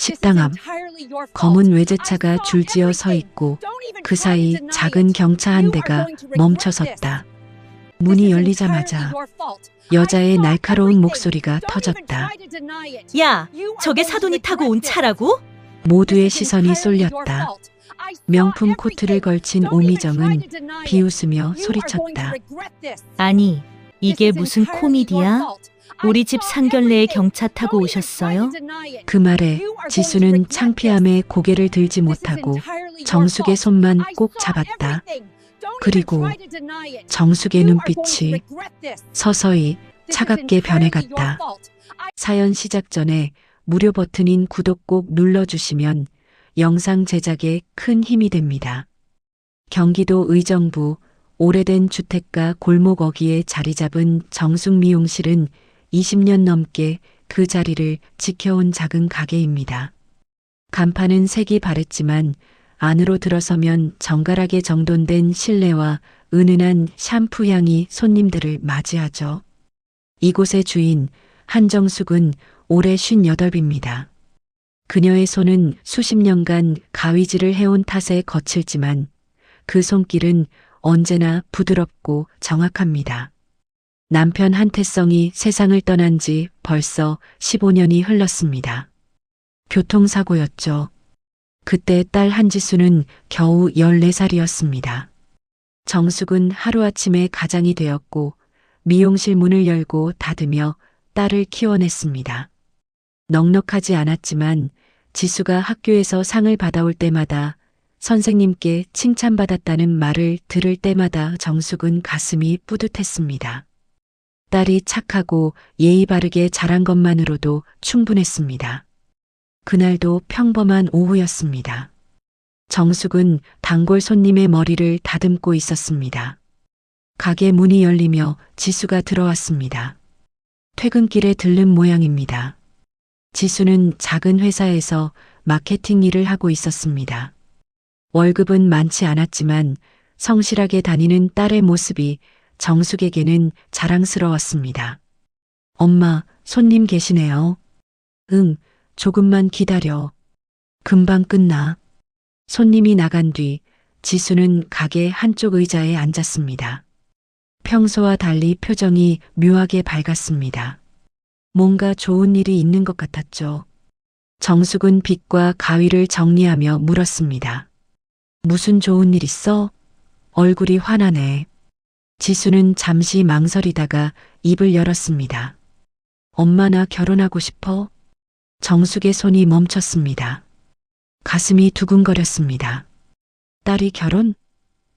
식당 앞 검은 외제차가 줄지어 서 있고 그 사이 작은 경차 한 대가 멈춰섰다. 문이 열리자마자 여자의 날카로운 목소리가 터졌다. 야, 저게 사돈이 타고 온 차라고? 모두의 시선이 쏠렸다. 명품 코트를 걸친 오미정은 비웃으며 소리쳤다. 아니, 이게 무슨 코미디야? 우리 집 상견례에 경차 타고 오셨어요? 그 말에 지수는 창피함에 고개를 들지 못하고 정숙의 손만 꼭 잡았다. 그리고 정숙의 눈빛이 서서히 차갑게 변해갔다. 사연 시작 전에 무료 버튼인 구독 꼭 눌러주시면 영상 제작에 큰 힘이 됩니다. 경기도 의정부 오래된 주택가 골목 어귀에 자리 잡은 정숙 미용실은 20년 넘게 그 자리를 지켜온 작은 가게입니다. 간판은 색이 바랬지만 안으로 들어서면 정갈하게 정돈된 실내와 은은한 샴푸 향이 손님들을 맞이하죠. 이곳의 주인 한정숙은 올해 58입니다. 그녀의 손은 수십 년간 가위질을 해온 탓에 거칠지만 그 손길은 언제나 부드럽고 정확합니다. 남편 한태성이 세상을 떠난 지 벌써 15년이 흘렀습니다. 교통사고였죠. 그때 딸 한지수는 겨우 14살이었습니다. 정숙은 하루아침에 가장이 되었고 미용실 문을 열고 닫으며 딸을 키워냈습니다. 넉넉하지 않았지만 지수가 학교에서 상을 받아올 때마다 선생님께 칭찬받았다는 말을 들을 때마다 정숙은 가슴이 뿌듯했습니다. 딸이 착하고 예의 바르게 자란 것만으로도 충분했습니다. 그날도 평범한 오후였습니다. 정숙은 단골 손님의 머리를 다듬고 있었습니다. 가게 문이 열리며 지수가 들어왔습니다. 퇴근길에 들른 모양입니다. 지수는 작은 회사에서 마케팅 일을 하고 있었습니다. 월급은 많지 않았지만 성실하게 다니는 딸의 모습이 정숙에게는 자랑스러웠습니다. 엄마, 손님 계시네요. 응, 조금만 기다려. 금방 끝나. 손님이 나간 뒤 지수는 가게 한쪽 의자에 앉았습니다. 평소와 달리 표정이 묘하게 밝았습니다. 뭔가 좋은 일이 있는 것 같았죠. 정숙은 빗과 가위를 정리하며 물었습니다. 무슨 좋은 일 있어? 얼굴이 환하네. 지수는 잠시 망설이다가 입을 열었습니다. 엄마 나 결혼하고 싶어? 정숙의 손이 멈췄습니다. 가슴이 두근거렸습니다. 딸이 결혼?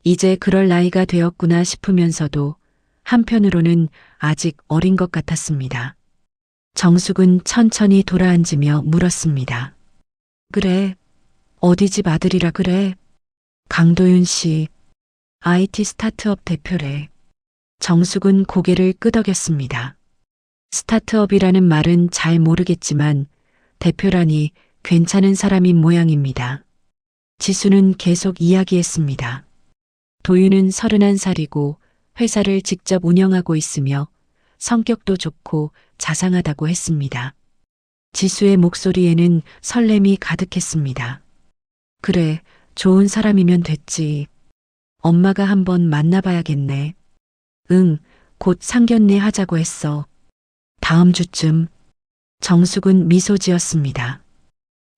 이제 그럴 나이가 되었구나 싶으면서도 한편으로는 아직 어린 것 같았습니다. 정숙은 천천히 돌아앉으며 물었습니다. 그래, 어디 집 아들이라 그래? 강도윤 씨, IT 스타트업 대표래. 정숙은 고개를 끄덕였습니다. 스타트업이라는 말은 잘 모르겠지만 대표라니 괜찮은 사람인 모양입니다. 지수는 계속 이야기했습니다. 도윤은 31살이고 회사를 직접 운영하고 있으며 성격도 좋고 자상하다고 했습니다. 지수의 목소리에는 설렘이 가득했습니다. 그래, 좋은 사람이면 됐지. 엄마가 한번 만나봐야겠네. 응, 곧 상견례 하자고 했어. 다음 주쯤. 정숙은 미소 지었습니다.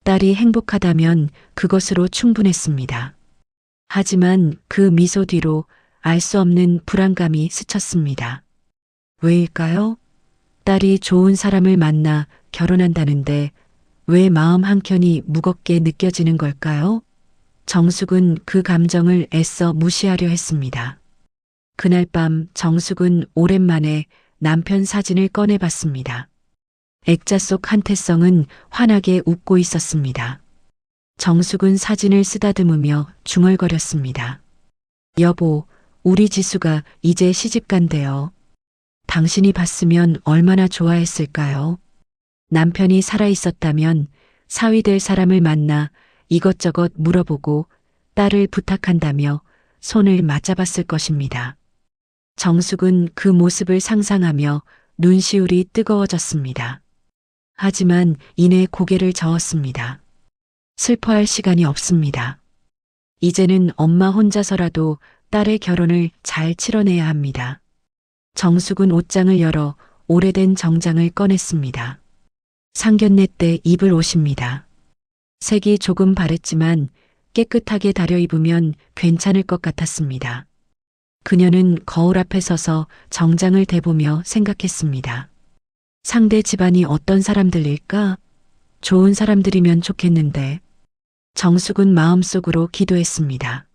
딸이 행복하다면 그것으로 충분했습니다. 하지만 그 미소 뒤로 알 수 없는 불안감이 스쳤습니다. 왜일까요? 딸이 좋은 사람을 만나 결혼한다는데 왜 마음 한켠이 무겁게 느껴지는 걸까요? 정숙은 그 감정을 애써 무시하려 했습니다. 그날 밤 정숙은 오랜만에 남편 사진을 꺼내봤습니다. 액자 속 한태성은 환하게 웃고 있었습니다. 정숙은 사진을 쓰다듬으며 중얼거렸습니다. 여보, 우리 지수가 이제 시집간대요. 당신이 봤으면 얼마나 좋아했을까요? 남편이 살아있었다면 사위 될 사람을 만나 이것저것 물어보고 딸을 부탁한다며 손을 맞잡았을 것입니다. 정숙은 그 모습을 상상하며 눈시울이 뜨거워졌습니다. 하지만 이내 고개를 저었습니다. 슬퍼할 시간이 없습니다. 이제는 엄마 혼자서라도 딸의 결혼을 잘 치러내야 합니다. 정숙은 옷장을 열어 오래된 정장을 꺼냈습니다. 상견례 때 입을 옷입니다. 색이 조금 바랬지만 깨끗하게 다려 입으면 괜찮을 것 같았습니다. 그녀는 거울 앞에 서서 정장을 대보며 생각했습니다. 상대 집안이 어떤 사람들일까? 좋은 사람들이면 좋겠는데. 정숙은 마음속으로 기도했습니다.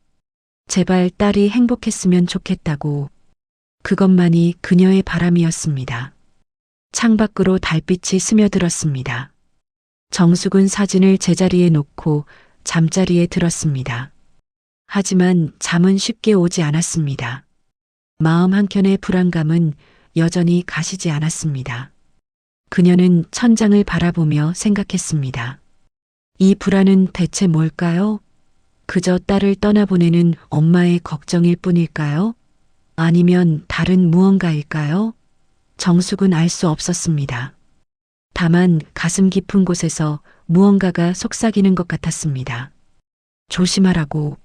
제발 딸이 행복했으면 좋겠다고. 그것만이 그녀의 바람이었습니다. 창밖으로 달빛이 스며들었습니다. 정숙은 사진을 제자리에 놓고 잠자리에 들었습니다. 하지만 잠은 쉽게 오지 않았습니다. 마음 한켠의 불안감은 여전히 가시지 않았습니다. 그녀는 천장을 바라보며 생각했습니다. 이 불안은 대체 뭘까요? 그저 딸을 떠나보내는 엄마의 걱정일 뿐일까요? 아니면 다른 무언가일까요? 정숙은 알 수 없었습니다. 다만 가슴 깊은 곳에서 무언가가 속삭이는 것 같았습니다. 조심하라고,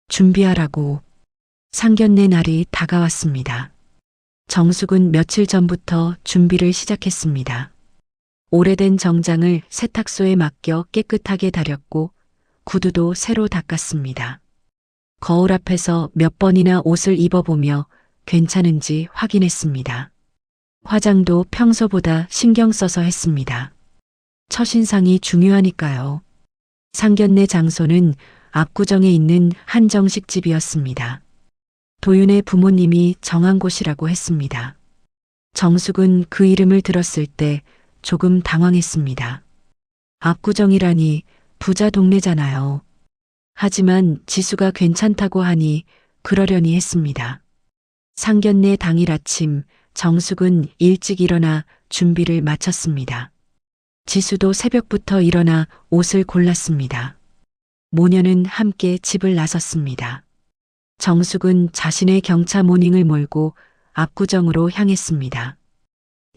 준비하라고. 상견례 날이 다가왔습니다. 정숙은 며칠 전부터 준비를 시작했습니다. 오래된 정장을 세탁소에 맡겨 깨끗하게 다렸고 구두도 새로 닦았습니다. 거울 앞에서 몇 번이나 옷을 입어보며 괜찮은지 확인했습니다. 화장도 평소보다 신경 써서 했습니다. 첫인상이 중요하니까요. 상견례 장소는 압구정에 있는 한정식 집이었습니다. 도윤의 부모님이 정한 곳이라고 했습니다. 정숙은 그 이름을 들었을 때 조금 당황했습니다. 압구정이라니 부자 동네잖아요. 하지만 지수가 괜찮다고 하니 그러려니 했습니다. 상견례 당일 아침 정숙은 일찍 일어나 준비를 마쳤습니다. 지수도 새벽부터 일어나 옷을 골랐습니다. 모녀는 함께 집을 나섰습니다. 정숙은 자신의 경차 모닝을 몰고 압구정으로 향했습니다.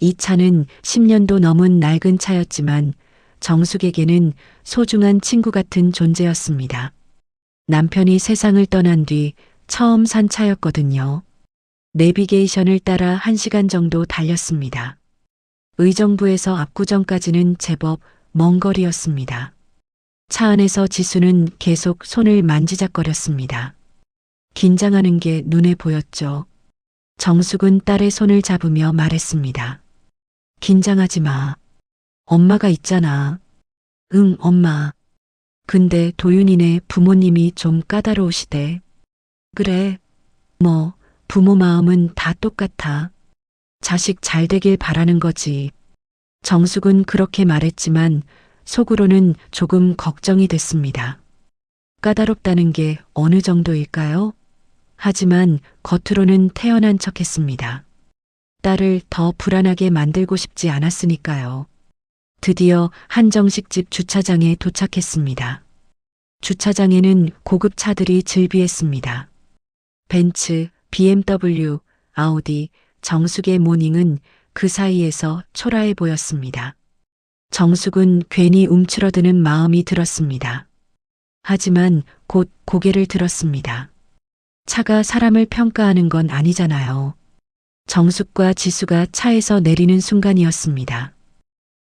이 차는 10년도 넘은 낡은 차였지만 정숙에게는 소중한 친구 같은 존재였습니다. 남편이 세상을 떠난 뒤 처음 산 차였거든요. 내비게이션을 따라 1시간 정도 달렸습니다. 의정부에서 압구정까지는 제법 먼 거리였습니다. 차 안에서 지수는 계속 손을 만지작거렸습니다. 긴장하는 게 눈에 보였죠. 정숙은 딸의 손을 잡으며 말했습니다. 긴장하지 마. 엄마가 있잖아. 응, 엄마. 근데 도윤이네 부모님이 좀 까다로우시대. 그래. 뭐, 부모 마음은 다 똑같아. 자식 잘 되길 바라는 거지. 정숙은 그렇게 말했지만 속으로는 조금 걱정이 됐습니다. 까다롭다는 게 어느 정도일까요? 하지만 겉으로는 태연한 척했습니다. 딸을 더 불안하게 만들고 싶지 않았으니까요. 드디어 한정식집 주차장에 도착했습니다. 주차장에는 고급 차들이 즐비했습니다. 벤츠, BMW, 아우디, 정숙의 모닝은 그 사이에서 초라해 보였습니다. 정숙은 괜히 움츠러드는 마음이 들었습니다. 하지만 곧 고개를 들었습니다. 차가 사람을 평가하는 건 아니잖아요. 정숙과 지수가 차에서 내리는 순간이었습니다.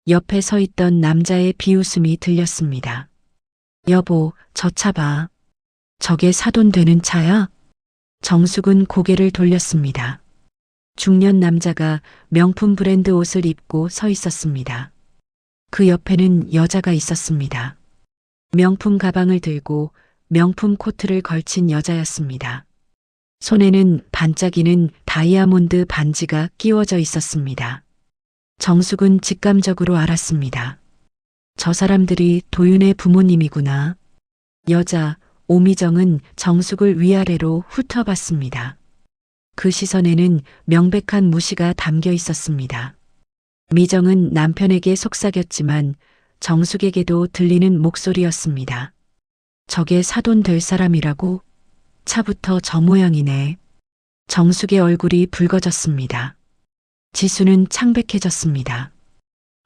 옆에 서 있던 남자의 비웃음이 들렸습니다. 여보, 저 차 봐. 저게 사돈 되는 차야? 정숙은 고개를 돌렸습니다. 중년 남자가 명품 브랜드 옷을 입고 서 있었습니다. 그 옆에는 여자가 있었습니다. 명품 가방을 들고 명품 코트를 걸친 여자였습니다. 손에는 반짝이는 다이아몬드 반지가 끼워져 있었습니다. 정숙은 직감적으로 알았습니다. 저 사람들이 도윤의 부모님이구나. 여자 오미정은 정숙을 위아래로 훑어봤습니다. 그 시선에는 명백한 무시가 담겨 있었습니다. 미정은 남편에게 속삭였지만 정숙에게도 들리는 목소리였습니다. 저게 사돈 될 사람이라고? 차부터 저 모양이네. 정숙의 얼굴이 붉어졌습니다. 지수는 창백해졌습니다.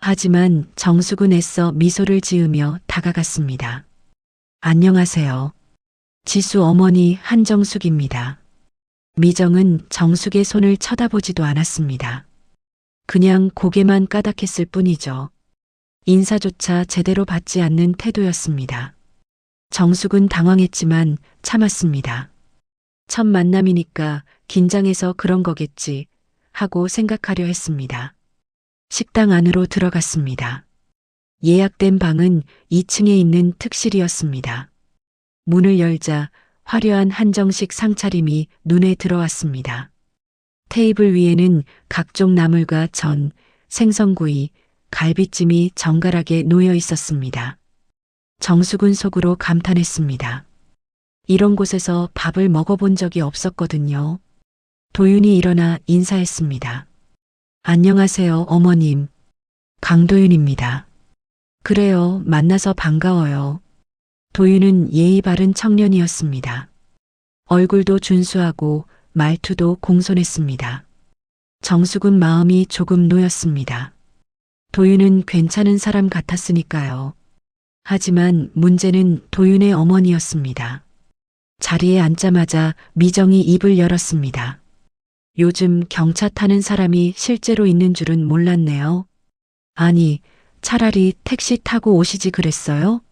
하지만 정숙은 애써 미소를 지으며 다가갔습니다. 안녕하세요. 지수 어머니 한정숙입니다. 미정은 정숙의 손을 쳐다보지도 않았습니다. 그냥 고개만 까닥했을 뿐이죠. 인사조차 제대로 받지 않는 태도였습니다. 정숙은 당황했지만 참았습니다. 첫 만남이니까 긴장해서 그런 거겠지 하고 생각하려 했습니다. 식당 안으로 들어갔습니다. 예약된 방은 2층에 있는 특실이었습니다. 문을 열자 화려한 한정식 상차림이 눈에 들어왔습니다. 테이블 위에는 각종 나물과 전, 생선구이, 갈비찜이 정갈하게 놓여 있었습니다. 정숙은 속으로 감탄했습니다. 이런 곳에서 밥을 먹어본 적이 없었거든요. 도윤이 일어나 인사했습니다. 안녕하세요, 어머님. 강도윤입니다. 그래요, 만나서 반가워요. 도윤은 예의 바른 청년이었습니다. 얼굴도 준수하고 말투도 공손했습니다. 정숙은 마음이 조금 놓였습니다. 도윤은 괜찮은 사람 같았으니까요. 하지만 문제는 도윤의 어머니였습니다. 자리에 앉자마자 미정이 입을 열었습니다. 요즘 경차 타는 사람이 실제로 있는 줄은 몰랐네요. 아니, 차라리 택시 타고 오시지 그랬어요?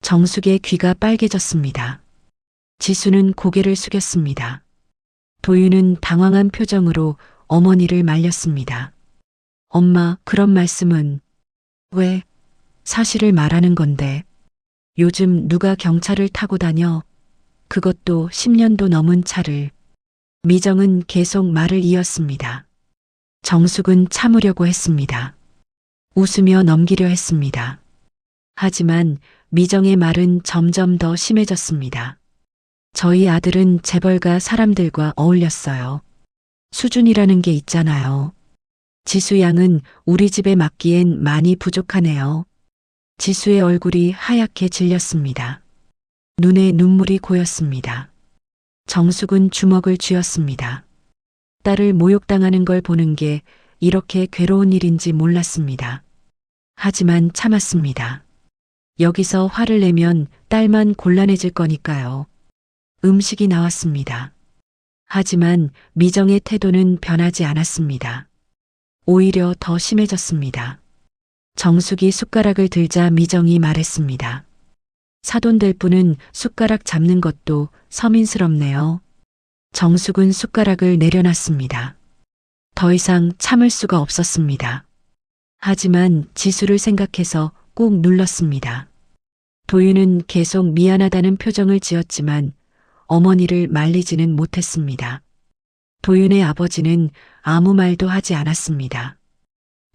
정숙의 귀가 빨개졌습니다. 지수는 고개를 숙였습니다. 도윤은 당황한 표정으로 어머니를 말렸습니다. 엄마, 그런 말씀은 왜? 사실을 말하는 건데. 요즘 누가 경차를 타고 다녀? 그것도 10년도 넘은 차를. 미정은 계속 말을 이었습니다. 정숙은 참으려고 했습니다. 웃으며 넘기려 했습니다. 하지만 미정의 말은 점점 더 심해졌습니다. 저희 아들은 재벌가 사람들과 어울렸어요. 수준이라는 게 있잖아요. 지수 양은 우리 집에 맞기엔 많이 부족하네요. 지수의 얼굴이 하얗게 질렸습니다. 눈에 눈물이 고였습니다. 정숙은 주먹을 쥐었습니다. 딸을 모욕당하는 걸 보는 게 이렇게 괴로운 일인지 몰랐습니다. 하지만 참았습니다. 여기서 화를 내면 딸만 곤란해질 거니까요. 음식이 나왔습니다. 하지만 미정의 태도는 변하지 않았습니다. 오히려 더 심해졌습니다. 정숙이 숟가락을 들자 미정이 말했습니다. 사돈될 분은 숟가락 잡는 것도 서민스럽네요. 정숙은 숟가락을 내려놨습니다. 더 이상 참을 수가 없었습니다. 하지만 지수를 생각해서 꾹 눌렀습니다. 도윤은 계속 미안하다는 표정을 지었지만 어머니를 말리지는 못했습니다. 도윤의 아버지는 아무 말도 하지 않았습니다.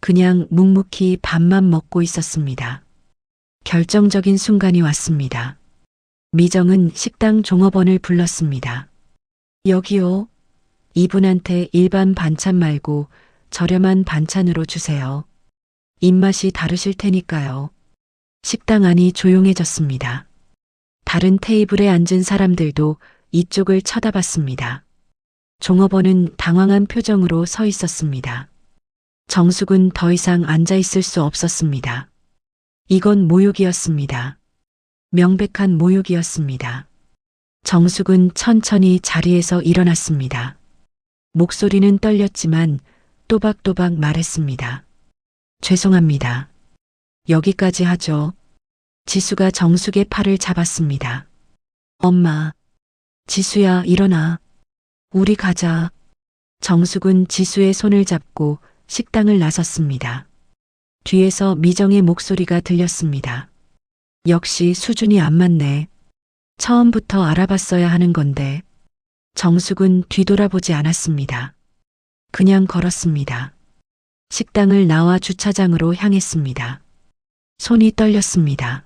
그냥 묵묵히 밥만 먹고 있었습니다. 결정적인 순간이 왔습니다. 미정은 식당 종업원을 불렀습니다. 여기요. 이분한테 일반 반찬 말고 저렴한 반찬으로 주세요. 입맛이 다르실 테니까요. 식당 안이 조용해졌습니다. 다른 테이블에 앉은 사람들도 이쪽을 쳐다봤습니다. 종업원은 당황한 표정으로 서 있었습니다. 정숙은 더 이상 앉아 있을 수 없었습니다. 이건 모욕이었습니다. 명백한 모욕이었습니다. 정숙은 천천히 자리에서 일어났습니다. 목소리는 떨렸지만 또박또박 말했습니다. 죄송합니다. 여기까지 하죠. 지수가 정숙의 팔을 잡았습니다. 엄마, 지수야, 일어나. 우리 가자. 정숙은 지수의 손을 잡고 식당을 나섰습니다. 뒤에서 미정의 목소리가 들렸습니다. 역시 수준이 안 맞네. 처음부터 알아봤어야 하는 건데. 정숙은 뒤돌아보지 않았습니다. 그냥 걸었습니다. 식당을 나와 주차장으로 향했습니다. 손이 떨렸습니다.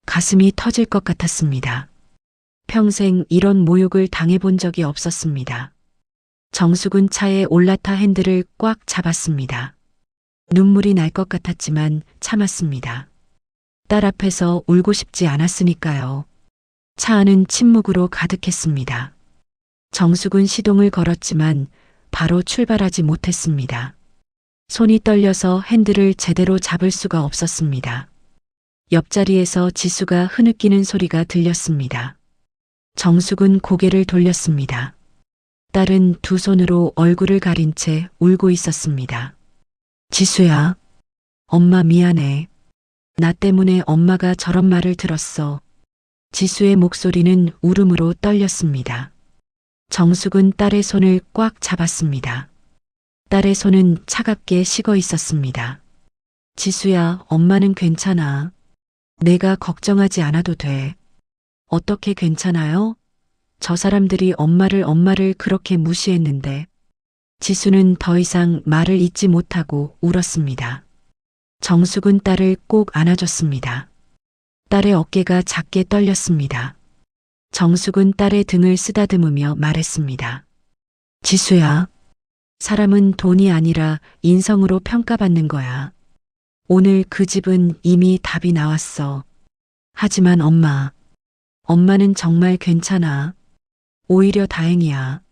가슴이 터질 것 같았습니다. 평생 이런 모욕을 당해본 적이 없었습니다. 정숙은 차에 올라타 핸들을 꽉 잡았습니다. 눈물이 날 것 같았지만 참았습니다. 딸 앞에서 울고 싶지 않았으니까요. 차 안은 침묵으로 가득했습니다. 정숙은 시동을 걸었지만 바로 출발하지 못했습니다. 손이 떨려서 핸들을 제대로 잡을 수가 없었습니다. 옆자리에서 지수가 흐느끼는 소리가 들렸습니다. 정숙은 고개를 돌렸습니다. 딸은 두 손으로 얼굴을 가린 채 울고 있었습니다. 지수야, 엄마 미안해. 나 때문에 엄마가 저런 말을 들었어. 지수의 목소리는 울음으로 떨렸습니다. 정숙은 딸의 손을 꽉 잡았습니다. 딸의 손은 차갑게 식어 있었습니다. 지수야, 엄마는 괜찮아. 내가 걱정하지 않아도 돼. 어떻게 괜찮아요? 저 사람들이 엄마를 그렇게 무시했는데. 지수는 더 이상 말을 잇지 못하고 울었습니다. 정숙은 딸을 꼭 안아줬습니다. 딸의 어깨가 작게 떨렸습니다. 정숙은 딸의 등을 쓰다듬으며 말했습니다. 지수야, 사람은 돈이 아니라 인성으로 평가받는 거야. 오늘 그 집은 이미 답이 나왔어. 하지만 엄마는 정말 괜찮아. 오히려 다행이야.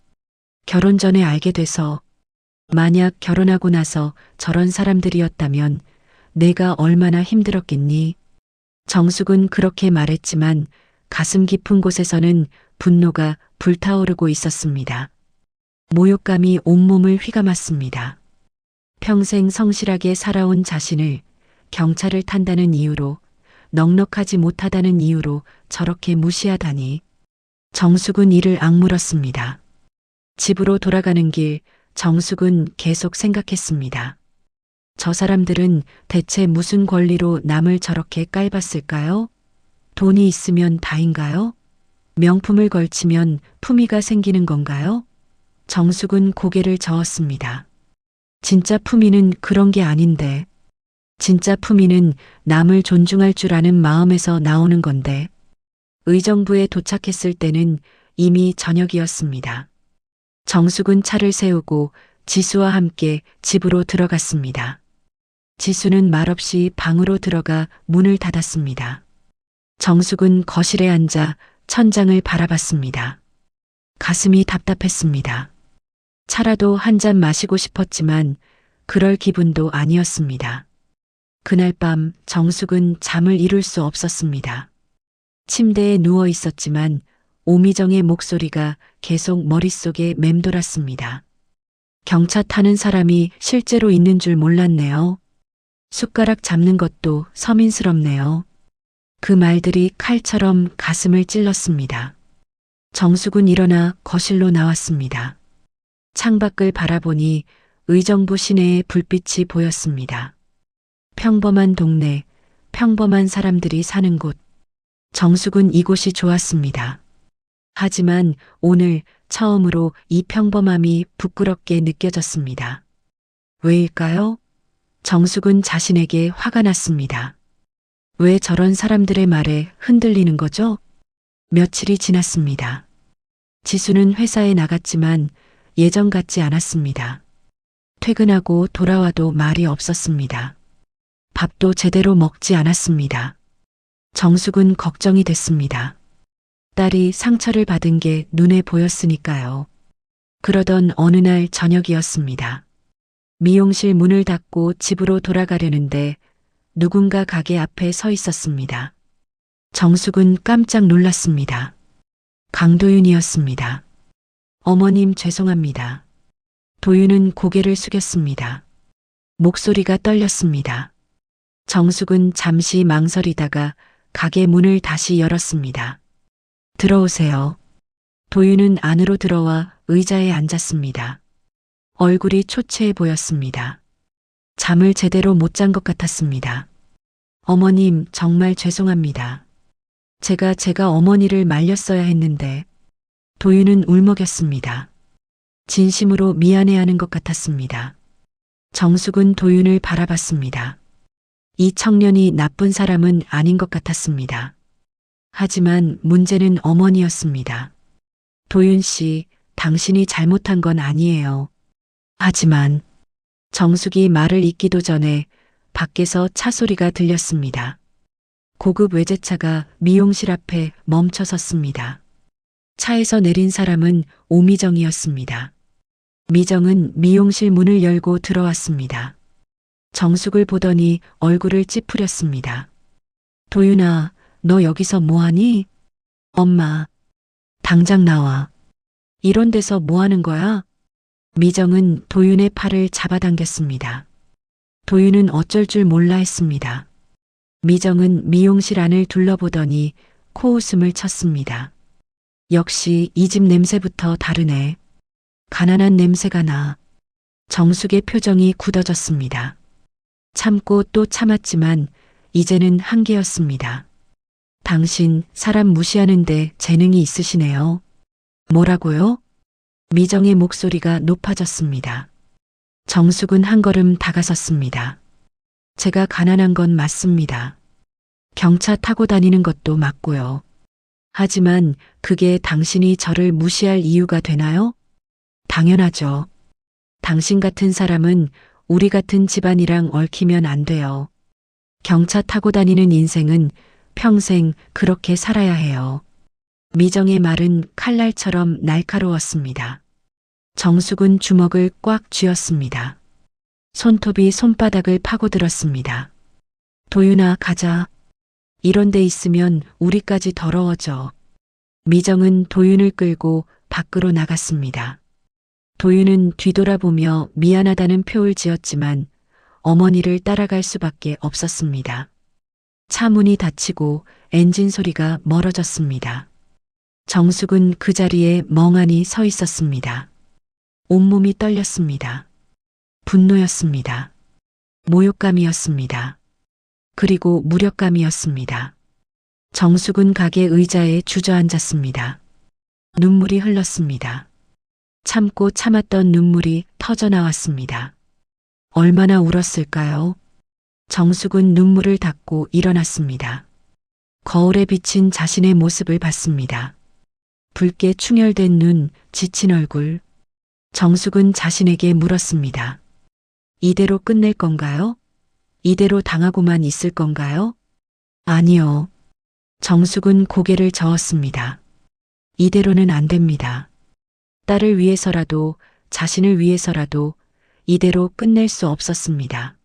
결혼 전에 알게 돼서, 만약 결혼하고 나서 저런 사람들이었다면 내가 얼마나 힘들었겠니? 정숙은 그렇게 말했지만 가슴 깊은 곳에서는 분노가 불타오르고 있었습니다. 모욕감이 온몸을 휘감았습니다. 평생 성실하게 살아온 자신을 경찰을 탄다는 이유로, 넉넉하지 못하다는 이유로 저렇게 무시하다니. 정숙은 이를 악물었습니다. 집으로 돌아가는 길, 정숙은 계속 생각했습니다. 저 사람들은 대체 무슨 권리로 남을 저렇게 깔봤을까요? 돈이 있으면 다인가요? 명품을 걸치면 품위가 생기는 건가요? 정숙은 고개를 저었습니다. 진짜 품위는 그런 게 아닌데. 진짜 품위는 남을 존중할 줄 아는 마음에서 나오는 건데. 의정부에 도착했을 때는 이미 저녁이었습니다. 정숙은 차를 세우고 지수와 함께 집으로 들어갔습니다. 지수는 말없이 방으로 들어가 문을 닫았습니다. 정숙은 거실에 앉아 천장을 바라봤습니다. 가슴이 답답했습니다. 차라도 한 잔 마시고 싶었지만 그럴 기분도 아니었습니다. 그날 밤 정숙은 잠을 이룰 수 없었습니다. 침대에 누워 있었지만 오미정의 목소리가 계속 머릿속에 맴돌았습니다. 경차 타는 사람이 실제로 있는 줄 몰랐네요. 숟가락 잡는 것도 서민스럽네요. 그 말들이 칼처럼 가슴을 찔렀습니다. 정숙은 일어나 거실로 나왔습니다. 창밖을 바라보니 의정부 시내의 불빛이 보였습니다. 평범한 동네, 평범한 사람들이 사는 곳. 정숙은 이곳이 좋았습니다. 하지만 오늘 처음으로 이 평범함이 부끄럽게 느껴졌습니다. 왜일까요? 정숙은 자신에게 화가 났습니다. 왜 저런 사람들의 말에 흔들리는 거죠? 며칠이 지났습니다. 지수는 회사에 나갔지만 예전 같지 않았습니다. 퇴근하고 돌아와도 말이 없었습니다. 밥도 제대로 먹지 않았습니다. 정숙은 걱정이 됐습니다. 딸이 상처를 받은 게 눈에 보였으니까요. 그러던 어느 날 저녁이었습니다. 미용실 문을 닫고 집으로 돌아가려는데 누군가 가게 앞에 서 있었습니다. 정숙은 깜짝 놀랐습니다. 강도윤이었습니다. 어머님 죄송합니다. 도윤은 고개를 숙였습니다. 목소리가 떨렸습니다. 정숙은 잠시 망설이다가 가게 문을 다시 열었습니다. 들어오세요. 도윤은 안으로 들어와 의자에 앉았습니다. 얼굴이 초췌해 보였습니다. 잠을 제대로 못 잔 것 같았습니다. 어머님 정말 죄송합니다. 제가 어머니를 말렸어야 했는데. 도윤은 울먹였습니다. 진심으로 미안해하는 것 같았습니다. 정숙은 도윤을 바라봤습니다. 이 청년이 나쁜 사람은 아닌 것 같았습니다. 하지만 문제는 어머니였습니다. 도윤 씨, 당신이 잘못한 건 아니에요. 하지만 정숙이 말을 잇기도 전에 밖에서 차 소리가 들렸습니다. 고급 외제차가 미용실 앞에 멈춰 섰습니다. 차에서 내린 사람은 오미정이었습니다. 미정은 미용실 문을 열고 들어왔습니다. 정숙을 보더니 얼굴을 찌푸렸습니다. 도윤아, 너 여기서 뭐하니? 엄마, 당장 나와. 이런 데서 뭐하는 거야? 미정은 도윤의 팔을 잡아당겼습니다. 도윤은 어쩔 줄 몰라 했습니다. 미정은 미용실 안을 둘러보더니 코웃음을 쳤습니다. 역시 이 집 냄새부터 다르네. 가난한 냄새가 나. 정숙의 표정이 굳어졌습니다. 참고 또 참았지만 이제는 한계였습니다. 당신 사람 무시하는데 재능이 있으시네요. 뭐라고요? 미정의 목소리가 높아졌습니다. 정숙은 한 걸음 다가섰습니다. 제가 가난한 건 맞습니다. 경차 타고 다니는 것도 맞고요. 하지만 그게 당신이 저를 무시할 이유가 되나요? 당연하죠. 당신 같은 사람은 우리 같은 집안이랑 얽히면 안 돼요. 경차 타고 다니는 인생은 평생 그렇게 살아야 해요. 미정의 말은 칼날처럼 날카로웠습니다. 정숙은 주먹을 꽉 쥐었습니다. 손톱이 손바닥을 파고들었습니다. 도윤아, 가자. 이런 데 있으면 우리까지 더러워져. 미정은 도윤을 끌고 밖으로 나갔습니다. 도윤은 뒤돌아보며 미안하다는 표를 지었지만 어머니를 따라갈 수밖에 없었습니다. 차 문이 닫히고 엔진 소리가 멀어졌습니다. 정숙은 그 자리에 멍하니 서 있었습니다. 온몸이 떨렸습니다. 분노였습니다. 모욕감이었습니다. 그리고 무력감이었습니다. 정숙은 가게 의자에 주저앉았습니다. 눈물이 흘렀습니다. 참고 참았던 눈물이 터져나왔습니다. 얼마나 울었을까요? 정숙은 눈물을 닦고 일어났습니다. 거울에 비친 자신의 모습을 봤습니다. 붉게 충혈된 눈, 지친 얼굴. 정숙은 자신에게 물었습니다. 이대로 끝낼 건가요? 이대로 당하고만 있을 건가요? 아니요. 정숙은 고개를 저었습니다. 이대로는 안 됩니다. 딸을 위해서라도, 자신을 위해서라도 이대로 끝낼 수 없었습니다.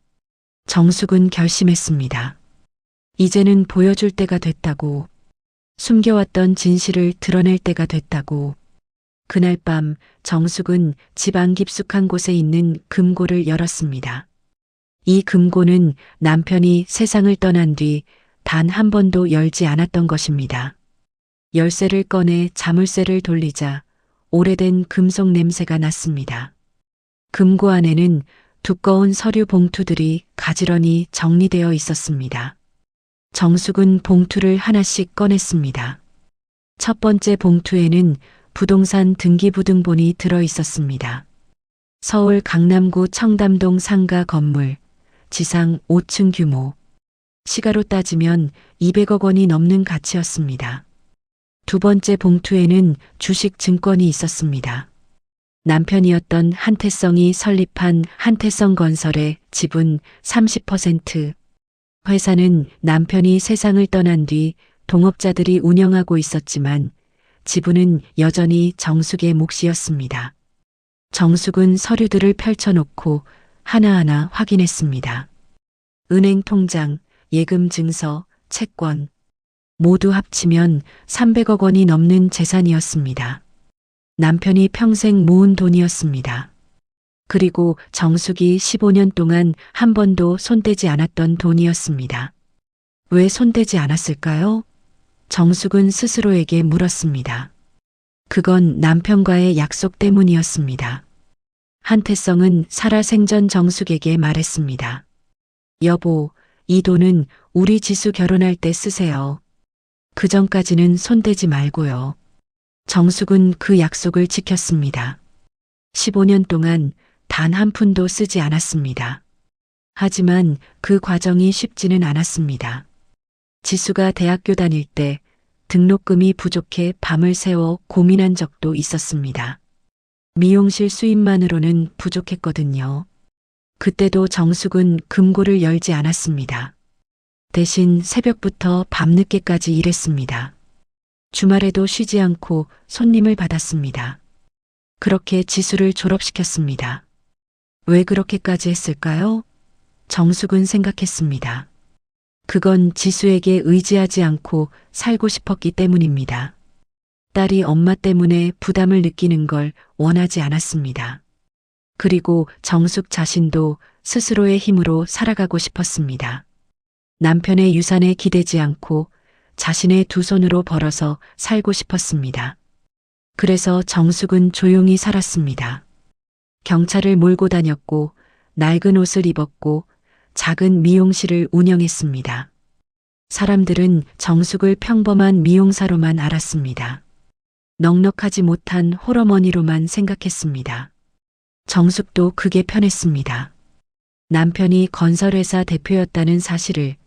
정숙은 결심했습니다. 이제는 보여줄 때가 됐다고, 숨겨왔던 진실을 드러낼 때가 됐다고. 그날 밤 정숙은 집 안 깊숙한 곳에 있는 금고를 열었습니다. 이 금고는 남편이 세상을 떠난 뒤 단 한 번도 열지 않았던 것입니다. 열쇠를 꺼내 자물쇠를 돌리자 오래된 금속 냄새가 났습니다. 금고 안에는 두꺼운 서류 봉투들이 가지런히 정리되어 있었습니다. 정숙은 봉투를 하나씩 꺼냈습니다. 첫 번째 봉투에는 부동산 등기부등본이 들어 있었습니다. 서울 강남구 청담동 상가 건물, 지상 5층 규모. 시가로 따지면 200억 원이 넘는 가치였습니다. 두 번째 봉투에는 주식 증권이 있었습니다. 남편이었던 한태성이 설립한 한태성건설의 지분 30%. 회사는 남편이 세상을 떠난 뒤 동업자들이 운영하고 있었지만 지분은 여전히 정숙의 몫이었습니다. 정숙은 서류들을 펼쳐놓고 하나하나 확인했습니다. 은행 통장, 예금 증서, 채권. 모두 합치면 300억 원이 넘는 재산이었습니다. 남편이 평생 모은 돈이었습니다. 그리고 정숙이 15년 동안 한 번도 손대지 않았던 돈이었습니다. 왜 손대지 않았을까요? 정숙은 스스로에게 물었습니다. 그건 남편과의 약속 때문이었습니다. 한태성은 살아생전 정숙에게 말했습니다. 여보, 이 돈은 우리 지수 결혼할 때 쓰세요. 그 전까지는 손대지 말고요. 정숙은 그 약속을 지켰습니다. 15년 동안 단 한 푼도 쓰지 않았습니다. 하지만 그 과정이 쉽지는 않았습니다. 지수가 대학교 다닐 때 등록금이 부족해 밤을 새워 고민한 적도 있었습니다. 미용실 수입만으로는 부족했거든요. 그때도 정숙은 금고를 열지 않았습니다. 대신 새벽부터 밤늦게까지 일했습니다. 주말에도 쉬지 않고 손님을 받았습니다. 그렇게 지수를 졸업시켰습니다. 왜 그렇게까지 했을까요? 정숙은 생각했습니다. 그건 지수에게 의지하지 않고 살고 싶었기 때문입니다. 딸이 엄마 때문에 부담을 느끼는 걸 원하지 않았습니다. 그리고 정숙 자신도 스스로의 힘으로 살아가고 싶었습니다. 남편의 유산에 기대지 않고 자신의 두 손으로 벌어서 살고 싶었습니다. 그래서 정숙은 조용히 살았습니다. 경찰을 몰고 다녔고 낡은 옷을 입었고 작은 미용실을 운영했습니다. 사람들은 정숙을 평범한 미용사로만 알았습니다. 넉넉하지 못한 홀어머니로만 생각했습니다. 정숙도 그게 편했습니다. 남편이 건설회사 대표였다는 사실을,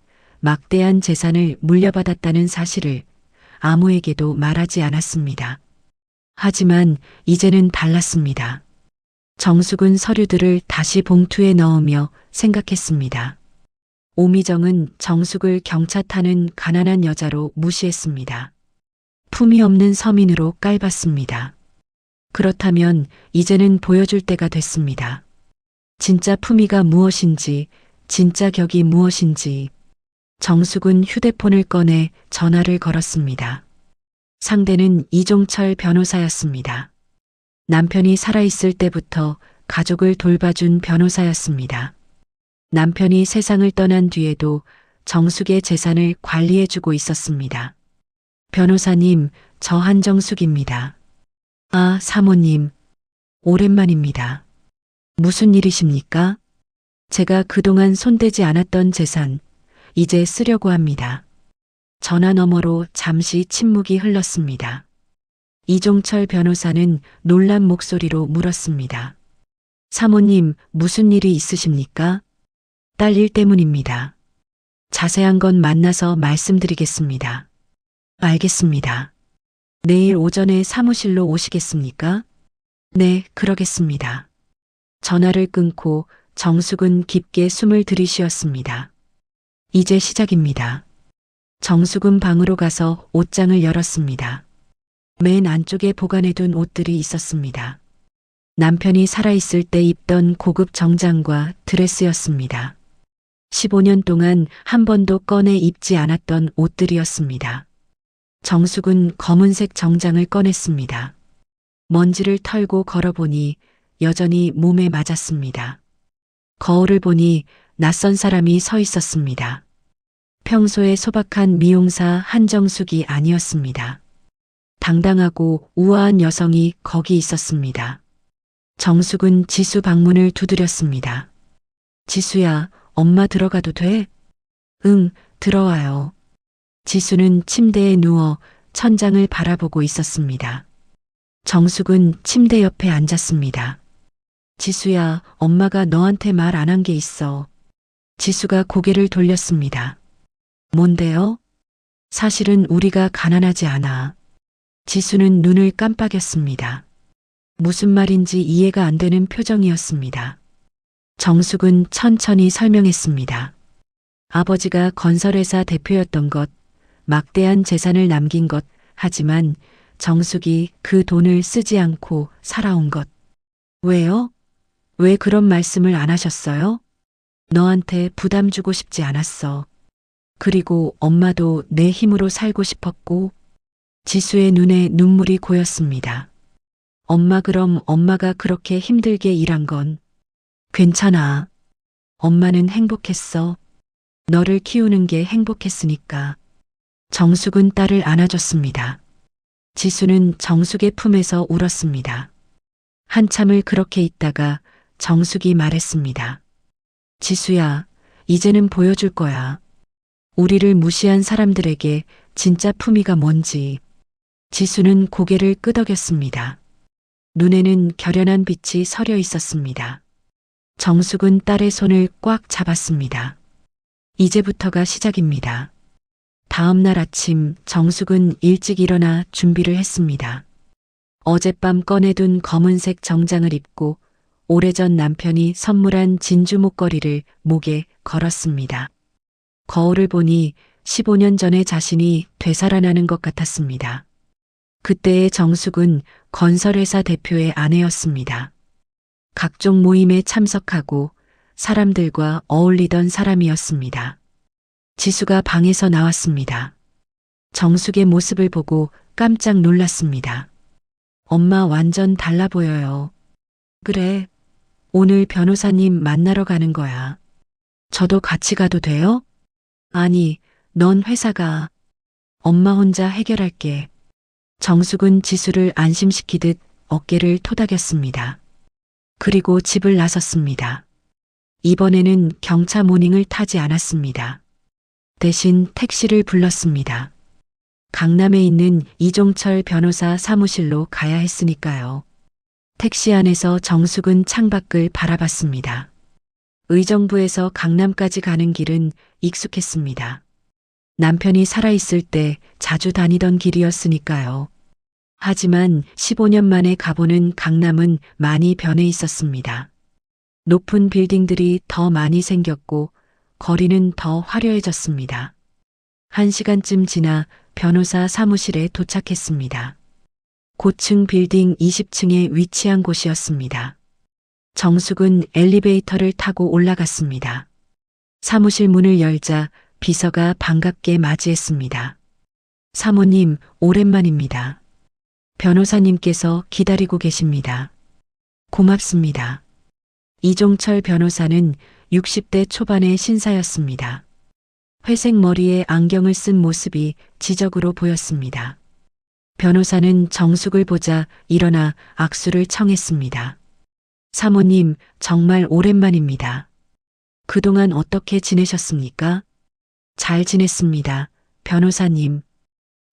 막대한 재산을 물려받았다는 사실을 아무에게도 말하지 않았습니다. 하지만 이제는 달랐습니다. 정숙은 서류들을 다시 봉투에 넣으며 생각했습니다. 오미정은 정숙을 경차 타는 가난한 여자로 무시했습니다. 품이 없는 서민으로 깔봤습니다. 그렇다면 이제는 보여줄 때가 됐습니다. 진짜 품위가 무엇인지, 진짜 격이 무엇인지. 정숙은 휴대폰을 꺼내 전화를 걸었습니다. 상대는 이종철 변호사였습니다. 남편이 살아있을 때부터 가족을 돌봐준 변호사였습니다. 남편이 세상을 떠난 뒤에도 정숙의 재산을 관리해주고 있었습니다. 변호사님, 저 한정숙입니다. 아, 사모님. 오랜만입니다. 무슨 일이십니까? 제가 그동안 손대지 않았던 재산, 이제 쓰려고 합니다. 전화 너머로 잠시 침묵이 흘렀습니다. 이종철 변호사는 놀란 목소리로 물었습니다. 사모님, 무슨 일이 있으십니까? 딸 일 때문입니다. 자세한 건 만나서 말씀드리겠습니다. 알겠습니다. 내일 오전에 사무실로 오시겠습니까? 네, 그러겠습니다. 전화를 끊고 정숙은 깊게 숨을 들이쉬었습니다. 이제 시작입니다. 정숙은 방으로 가서 옷장을 열었습니다. 맨 안쪽에 보관해둔 옷들이 있었습니다. 남편이 살아있을 때 입던 고급 정장과 드레스였습니다. 15년 동안 한 번도 꺼내 입지 않았던 옷들이었습니다. 정숙은 검은색 정장을 꺼냈습니다. 먼지를 털고 걸어보니 여전히 몸에 맞았습니다. 거울을 보니 낯선 사람이 서 있었습니다. 평소에 소박한 미용사 한정숙이 아니었습니다. 당당하고 우아한 여성이 거기 있었습니다. 정숙은 지수 방문을 두드렸습니다. 지수야, 엄마 들어가도 돼? 응, 들어와요. 지수는 침대에 누워 천장을 바라보고 있었습니다. 정숙은 침대 옆에 앉았습니다. 지수야, 엄마가 너한테 말 안 한 게 있어. 지수가 고개를 돌렸습니다. 뭔데요? 사실은 우리가 가난하지 않아. 지수는 눈을 깜빡였습니다. 무슨 말인지 이해가 안 되는 표정이었습니다. 정숙은 천천히 설명했습니다. 아버지가 건설회사 대표였던 것, 막대한 재산을 남긴 것, 하지만 정숙이 그 돈을 쓰지 않고 살아온 것. 왜요? 왜 그런 말씀을 안 하셨어요? 너한테 부담 주고 싶지 않았어. 그리고 엄마도 내 힘으로 살고 싶었고. 지수의 눈에 눈물이 고였습니다. 엄마, 그럼 엄마가 그렇게 힘들게 일한 건 괜찮아. 엄마는 행복했어. 너를 키우는 게 행복했으니까. 정숙은 딸을 안아줬습니다. 지수는 정숙의 품에서 울었습니다. 한참을 그렇게 있다가 정숙이 말했습니다. 지수야, 이제는 보여줄 거야. 우리를 무시한 사람들에게 진짜 품위가 뭔지. 지수는 고개를 끄덕였습니다. 눈에는 결연한 빛이 서려 있었습니다. 정숙은 딸의 손을 꽉 잡았습니다. 이제부터가 시작입니다. 다음 날 아침 정숙은 일찍 일어나 준비를 했습니다. 어젯밤 꺼내둔 검은색 정장을 입고 오래전 남편이 선물한 진주 목걸이를 목에 걸었습니다. 거울을 보니 15년 전의 자신이 되살아나는 것 같았습니다. 그때의 정숙은 건설회사 대표의 아내였습니다. 각종 모임에 참석하고 사람들과 어울리던 사람이었습니다. 지수가 방에서 나왔습니다. 정숙의 모습을 보고 깜짝 놀랐습니다. 엄마 완전 달라 보여요. 그래. 오늘 변호사님 만나러 가는 거야. 저도 같이 가도 돼요? 아니, 넌 회사 가. 엄마 혼자 해결할게. 정숙은 지수를 안심시키듯 어깨를 토닥였습니다. 그리고 집을 나섰습니다. 이번에는 경차 모닝을 타지 않았습니다. 대신 택시를 불렀습니다. 강남에 있는 이종철 변호사 사무실로 가야 했으니까요. 택시 안에서 정숙은 창밖을 바라봤습니다. 의정부에서 강남까지 가는 길은 익숙했습니다. 남편이 살아있을 때 자주 다니던 길이었으니까요. 하지만 15년 만에 가보는 강남은 많이 변해 있었습니다. 높은 빌딩들이 더 많이 생겼고 거리는 더 화려해졌습니다. 1시간쯤 지나 변호사 사무실에 도착했습니다. 고층 빌딩 20층에 위치한 곳이었습니다. 정숙은 엘리베이터를 타고 올라갔습니다. 사무실 문을 열자 비서가 반갑게 맞이했습니다. 사모님, 오랜만입니다. 변호사님께서 기다리고 계십니다. 고맙습니다. 이종철 변호사는 60대 초반의 신사였습니다. 회색 머리에 안경을 쓴 모습이 지적으로 보였습니다. 변호사는 정숙을 보자 일어나 악수를 청했습니다. 사모님, 정말 오랜만입니다. 그동안 어떻게 지내셨습니까? 잘 지냈습니다, 변호사님.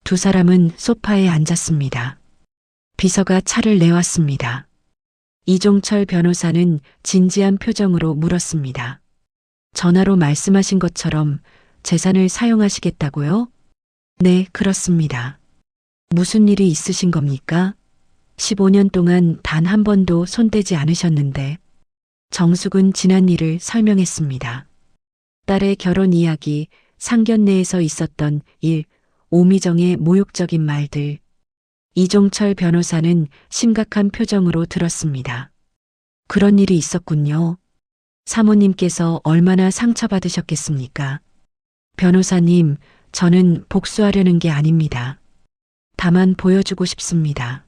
두 사람은 소파에 앉았습니다. 비서가 차를 내왔습니다. 이종철 변호사는 진지한 표정으로 물었습니다. 전화로 말씀하신 것처럼 재산을 사용하시겠다고요? 네, 그렇습니다. 무슨 일이 있으신 겁니까? 15년 동안 단 한 번도 손대지 않으셨는데. 정숙은 지난 일을 설명했습니다. 딸의 결혼 이야기, 상견례에서 있었던 일, 오미정의 모욕적인 말들. 이종철 변호사는 심각한 표정으로 들었습니다. 그런 일이 있었군요. 사모님께서 얼마나 상처받으셨겠습니까? 변호사님, 저는 복수하려는 게 아닙니다. 다만 보여주고 싶습니다.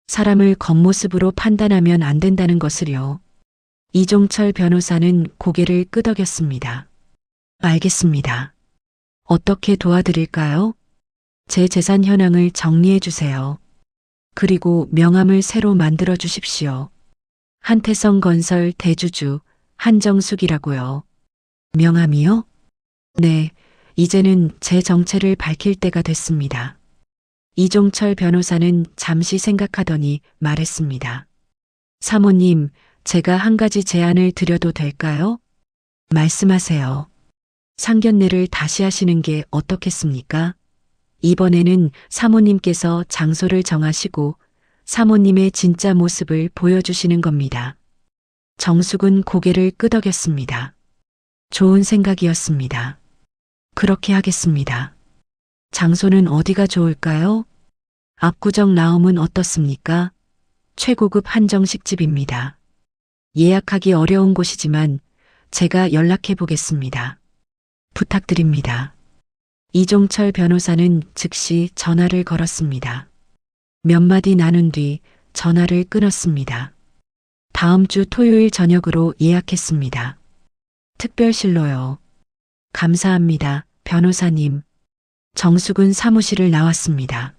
사람을 겉모습으로 판단하면 안 된다는 것을요. 이종철 변호사는 고개를 끄덕였습니다. 알겠습니다. 어떻게 도와드릴까요? 제 재산 현황을 정리해 주세요. 그리고 명함을 새로 만들어 주십시오. 한태성 건설 대주주 한정숙이라고요. 명함이요? 네, 이제는 제 정체를 밝힐 때가 됐습니다. 이종철 변호사는 잠시 생각하더니 말했습니다. 사모님, 제가 한 가지 제안을 드려도 될까요? 말씀하세요. 상견례를 다시 하시는 게 어떻겠습니까? 이번에는 사모님께서 장소를 정하시고 사모님의 진짜 모습을 보여주시는 겁니다. 정숙은 고개를 끄덕였습니다. 좋은 생각이었습니다. 그렇게 하겠습니다. 장소는 어디가 좋을까요? 압구정 라움은 어떻습니까? 최고급 한정식집입니다. 예약하기 어려운 곳이지만 제가 연락해 보겠습니다. 부탁드립니다. 이종철 변호사는 즉시 전화를 걸었습니다. 몇 마디 나눈 뒤 전화를 끊었습니다. 다음 주 토요일 저녁으로 예약했습니다. 특별실로요. 감사합니다, 변호사님. 정숙은 사무실을 나왔습니다.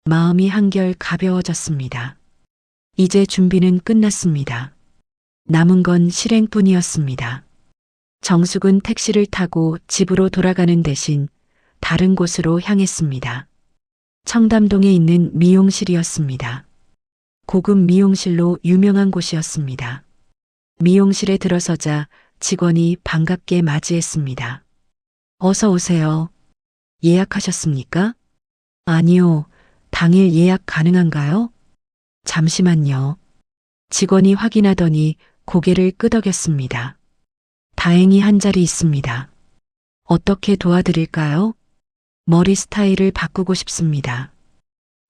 마음이 한결 가벼워졌습니다. 이제 준비는 끝났습니다. 남은 건 실행뿐이었습니다. 정숙은 택시를 타고 집으로 돌아가는 대신 다른 곳으로 향했습니다. 청담동에 있는 미용실이었습니다. 고급 미용실로 유명한 곳이었습니다. 미용실에 들어서자 직원이 반갑게 맞이했습니다. 어서 오세요. 예약하셨습니까? 아니요. 당일 예약 가능한가요? 잠시만요. 직원이 확인하더니 고개를 끄덕였습니다. 다행히 한 자리 있습니다. 어떻게 도와드릴까요? 머리 스타일을 바꾸고 싶습니다.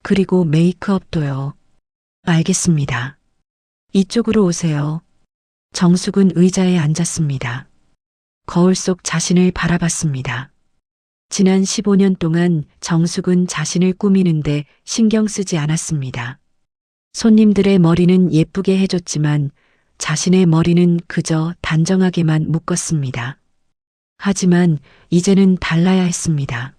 그리고 메이크업도요. 알겠습니다. 이쪽으로 오세요. 정숙은 의자에 앉았습니다. 거울 속 자신을 바라봤습니다. 지난 15년 동안 정숙은 자신을 꾸미는데 신경 쓰지 않았습니다. 손님들의 머리는 예쁘게 해줬지만 자신의 머리는 그저 단정하게만 묶었습니다. 하지만 이제는 달라야 했습니다.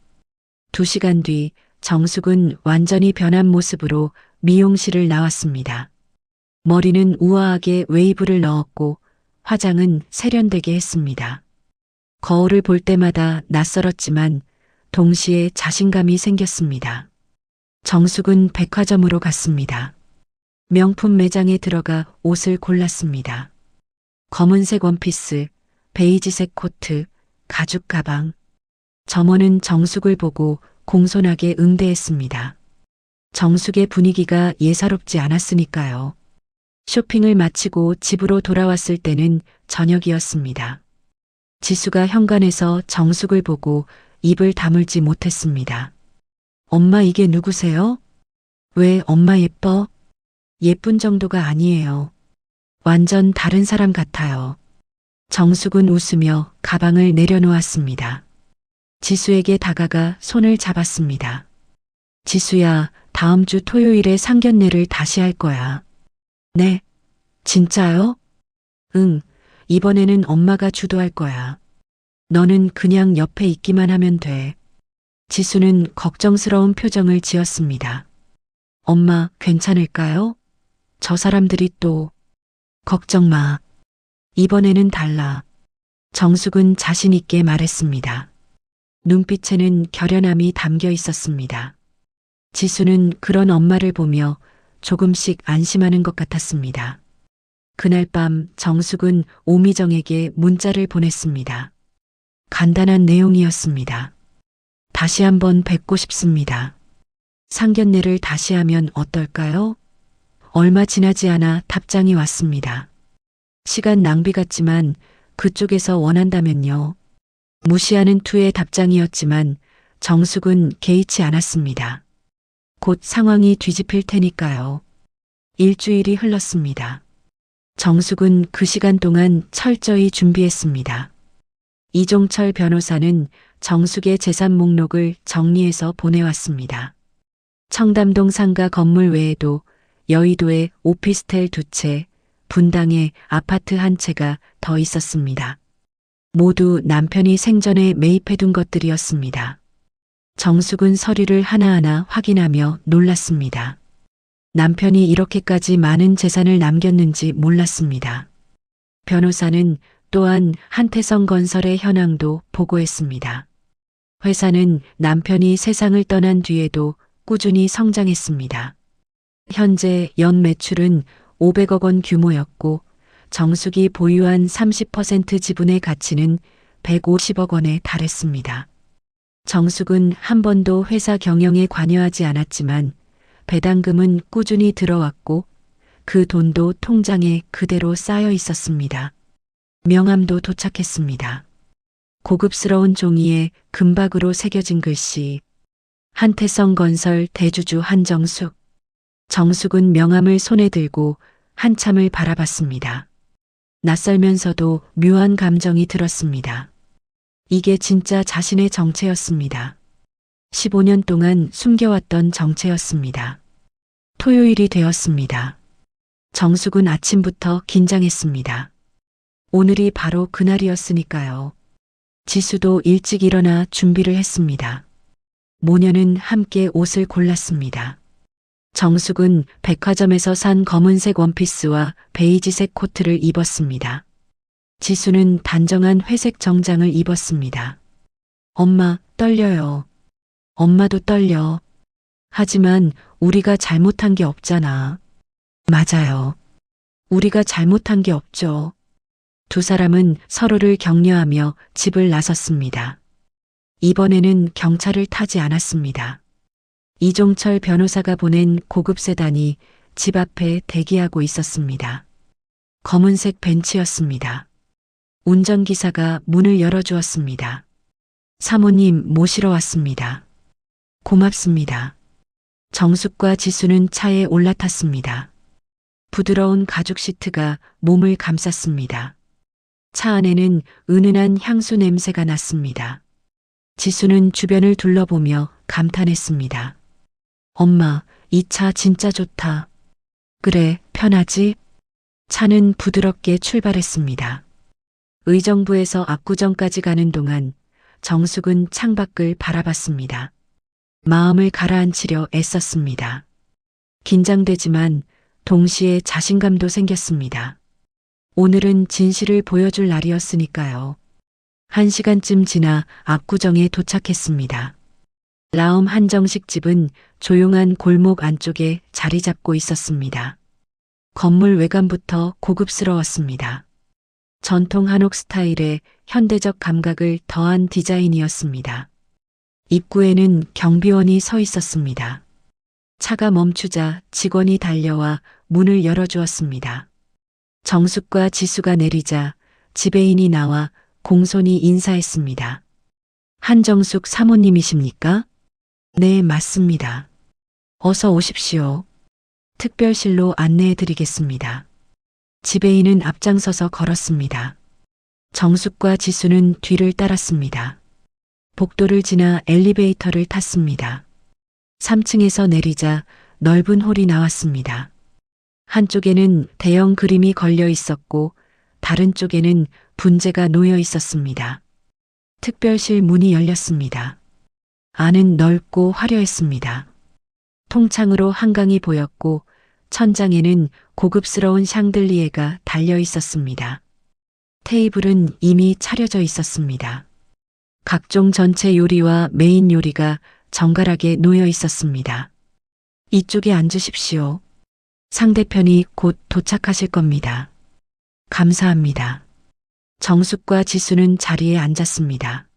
2시간 뒤 정숙은 완전히 변한 모습으로 미용실을 나왔습니다. 머리는 우아하게 웨이브를 넣었고 화장은 세련되게 했습니다. 거울을 볼 때마다 낯설었지만 동시에 자신감이 생겼습니다. 정숙은 백화점으로 갔습니다. 명품 매장에 들어가 옷을 골랐습니다. 검은색 원피스, 베이지색 코트, 가죽 가방. 점원은 정숙을 보고 공손하게 응대했습니다. 정숙의 분위기가 예사롭지 않았으니까요. 쇼핑을 마치고 집으로 돌아왔을 때는 저녁이었습니다. 지수가 현관에서 정숙을 보고 입을 다물지 못했습니다. 엄마 이게 누구세요? 왜 엄마 예뻐? 예쁜 정도가 아니에요. 완전 다른 사람 같아요. 정숙은 웃으며 가방을 내려놓았습니다. 지수에게 다가가 손을 잡았습니다. 지수야, 다음 주 토요일에 상견례를 다시 할 거야. 네. 진짜요? 응. 이번에는 엄마가 주도할 거야. 너는 그냥 옆에 있기만 하면 돼. 지수는 걱정스러운 표정을 지었습니다. 엄마, 괜찮을까요? 저 사람들이 또. 걱정 마. 이번에는 달라. 정숙은 자신 있게 말했습니다. 눈빛에는 결연함이 담겨 있었습니다. 지수는 그런 엄마를 보며 조금씩 안심하는 것 같았습니다. 그날 밤 정숙은 오미정에게 문자를 보냈습니다. 간단한 내용이었습니다. 다시 한번 뵙고 싶습니다. 상견례를 다시 하면 어떨까요? 얼마 지나지 않아 답장이 왔습니다. 시간 낭비 같지만 그쪽에서 원한다면요. 무시하는 투의 답장이었지만 정숙은 개의치 않았습니다. 곧 상황이 뒤집힐 테니까요. 일주일이 흘렀습니다. 정숙은 그 시간 동안 철저히 준비했습니다. 이종철 변호사는 정숙의 재산 목록을 정리해서 보내왔습니다. 청담동 상가 건물 외에도 여의도에 오피스텔 2채, 분당에 아파트 1채가 더 있었습니다. 모두 남편이 생전에 매입해둔 것들이었습니다. 정숙은 서류를 하나하나 확인하며 놀랐습니다. 남편이 이렇게까지 많은 재산을 남겼는지 몰랐습니다. 변호사는 또한 한태성 건설의 현황도 보고했습니다. 회사는 남편이 세상을 떠난 뒤에도 꾸준히 성장했습니다. 현재 연 매출은 500억 원 규모였고 정숙이 보유한 30% 지분의 가치는 150억 원에 달했습니다. 정숙은 한 번도 회사 경영에 관여하지 않았지만 배당금은 꾸준히 들어왔고 그 돈도 통장에 그대로 쌓여 있었습니다. 명함도 도착했습니다. 고급스러운 종이에 금박으로 새겨진 글씨. 한태성 건설 대주주 한정숙. 정숙은 명함을 손에 들고 한참을 바라봤습니다. 낯설면서도 묘한 감정이 들었습니다. 이게 진짜 자신의 정체였습니다. 15년 동안 숨겨왔던 정체였습니다. 토요일이 되었습니다. 정숙은 아침부터 긴장했습니다. 오늘이 바로 그날이었으니까요. 지수도 일찍 일어나 준비를 했습니다. 모녀는 함께 옷을 골랐습니다. 정숙은 백화점에서 산 검은색 원피스와 베이지색 코트를 입었습니다. 지수는 단정한 회색 정장을 입었습니다. 엄마, 떨려요. 엄마도 떨려. 하지만 우리가 잘못한 게 없잖아. 맞아요. 우리가 잘못한 게 없죠. 두 사람은 서로를 격려하며 집을 나섰습니다. 이번에는 경찰을 타지 않았습니다. 이종철 변호사가 보낸 고급 세단이 집 앞에 대기하고 있었습니다. 검은색 벤츠였습니다. 운전기사가 문을 열어주었습니다. 사모님 모시러 왔습니다. 고맙습니다. 정숙과 지수는 차에 올라탔습니다. 부드러운 가죽 시트가 몸을 감쌌습니다. 차 안에는 은은한 향수 냄새가 났습니다. 지수는 주변을 둘러보며 감탄했습니다. 엄마, 이 차 진짜 좋다. 그래, 편하지? 차는 부드럽게 출발했습니다. 의정부에서 압구정까지 가는 동안 정숙은 창밖을 바라봤습니다. 마음을 가라앉히려 애썼습니다. 긴장되지만 동시에 자신감도 생겼습니다. 오늘은 진실을 보여줄 날이었으니까요. 1시간쯤 지나 압구정에 도착했습니다. 라움 한정식 집은 조용한 골목 안쪽에 자리 잡고 있었습니다. 건물 외관부터 고급스러웠습니다. 전통 한옥 스타일의 현대적 감각을 더한 디자인이었습니다. 입구에는 경비원이 서 있었습니다. 차가 멈추자 직원이 달려와 문을 열어주었습니다. 정숙과 지수가 내리자 지배인이 나와 공손히 인사했습니다. 한정숙 사모님이십니까? 네, 맞습니다. 어서 오십시오. 특별실로 안내해 드리겠습니다. 지배인은 앞장서서 걸었습니다. 정숙과 지수는 뒤를 따랐습니다. 복도를 지나 엘리베이터를 탔습니다. 3층에서 내리자 넓은 홀이 나왔습니다. 한쪽에는 대형 그림이 걸려 있었고 다른 쪽에는 분재가 놓여 있었습니다. 특별실 문이 열렸습니다. 안은 넓고 화려했습니다. 통창으로 한강이 보였고 천장에는 고급스러운 샹들리에가 달려 있었습니다. 테이블은 이미 차려져 있었습니다. 각종 전체 요리와 메인 요리가 정갈하게 놓여 있었습니다. 이쪽에 앉으십시오. 상대편이 곧 도착하실 겁니다. 감사합니다. 정숙과 지수는 자리에 앉았습니다.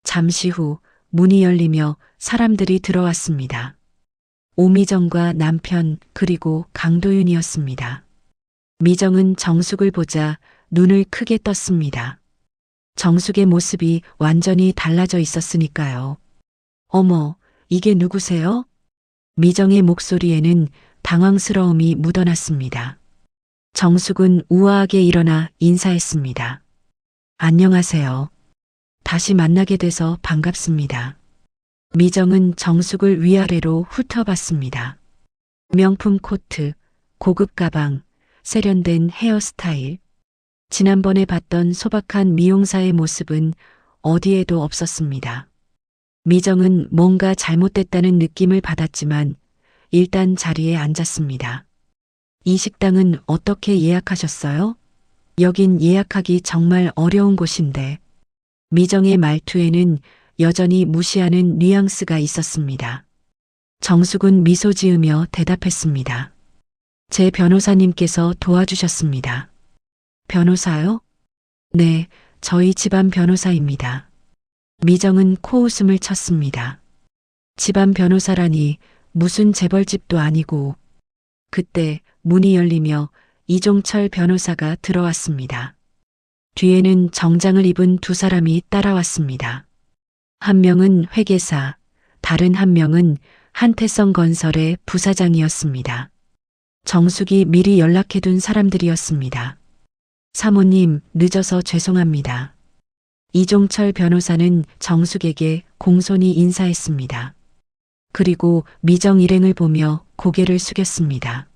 잠시 후 문이 열리며 사람들이 들어왔습니다. 오미정과 남편 그리고 강도윤이었습니다. 미정은 정숙을 보자 눈을 크게 떴습니다. 정숙의 모습이 완전히 달라져 있었으니까요. 어머, 이게 누구세요? 미정의 목소리에는 당황스러움이 묻어났습니다. 정숙은 우아하게 일어나 인사했습니다. 안녕하세요. 다시 만나게 돼서 반갑습니다. 미정은 정숙을 위아래로 훑어봤습니다. 명품 코트, 고급 가방, 세련된 헤어스타일. 지난번에 봤던 소박한 미용사의 모습은 어디에도 없었습니다. 미정은 뭔가 잘못됐다는 느낌을 받았지만 일단 자리에 앉았습니다. 이 식당은 어떻게 예약하셨어요? 여긴 예약하기 정말 어려운 곳인데. 미정의 말투에는 여전히 무시하는 뉘앙스가 있었습니다. 정숙은 미소 지으며 대답했습니다. 제 변호사님께서 도와주셨습니다. 변호사요? 네, 저희 집안 변호사입니다. 미정은 코웃음을 쳤습니다. 집안 변호사라니 무슨 재벌집도 아니고. 그때 문이 열리며 이종철 변호사가 들어왔습니다. 뒤에는 정장을 입은 두 사람이 따라왔습니다. 한 명은 회계사, 다른 한 명은 한태성 건설의 부사장이었습니다. 정숙이 미리 연락해둔 사람들이었습니다. 사모님, 늦어서 죄송합니다. 이종철 변호사는 정숙에게 공손히 인사했습니다. 그리고 미정 일행을 보며 고개를 숙였습니다.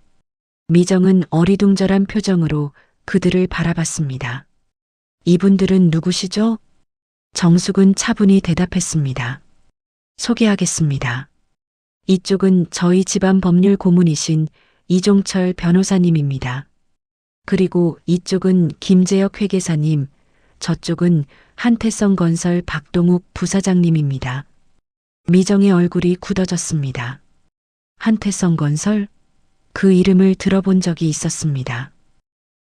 미정은 어리둥절한 표정으로 그들을 바라봤습니다. 이분들은 누구시죠? 정숙은 차분히 대답했습니다. 소개하겠습니다. 이쪽은 저희 집안 법률 고문이신 이종철 변호사님입니다. 그리고 이쪽은 김재혁 회계사님, 저쪽은 한태성 건설 박동욱 부사장님입니다. 미정의 얼굴이 굳어졌습니다. 한태성 건설? 그 이름을 들어본 적이 있었습니다.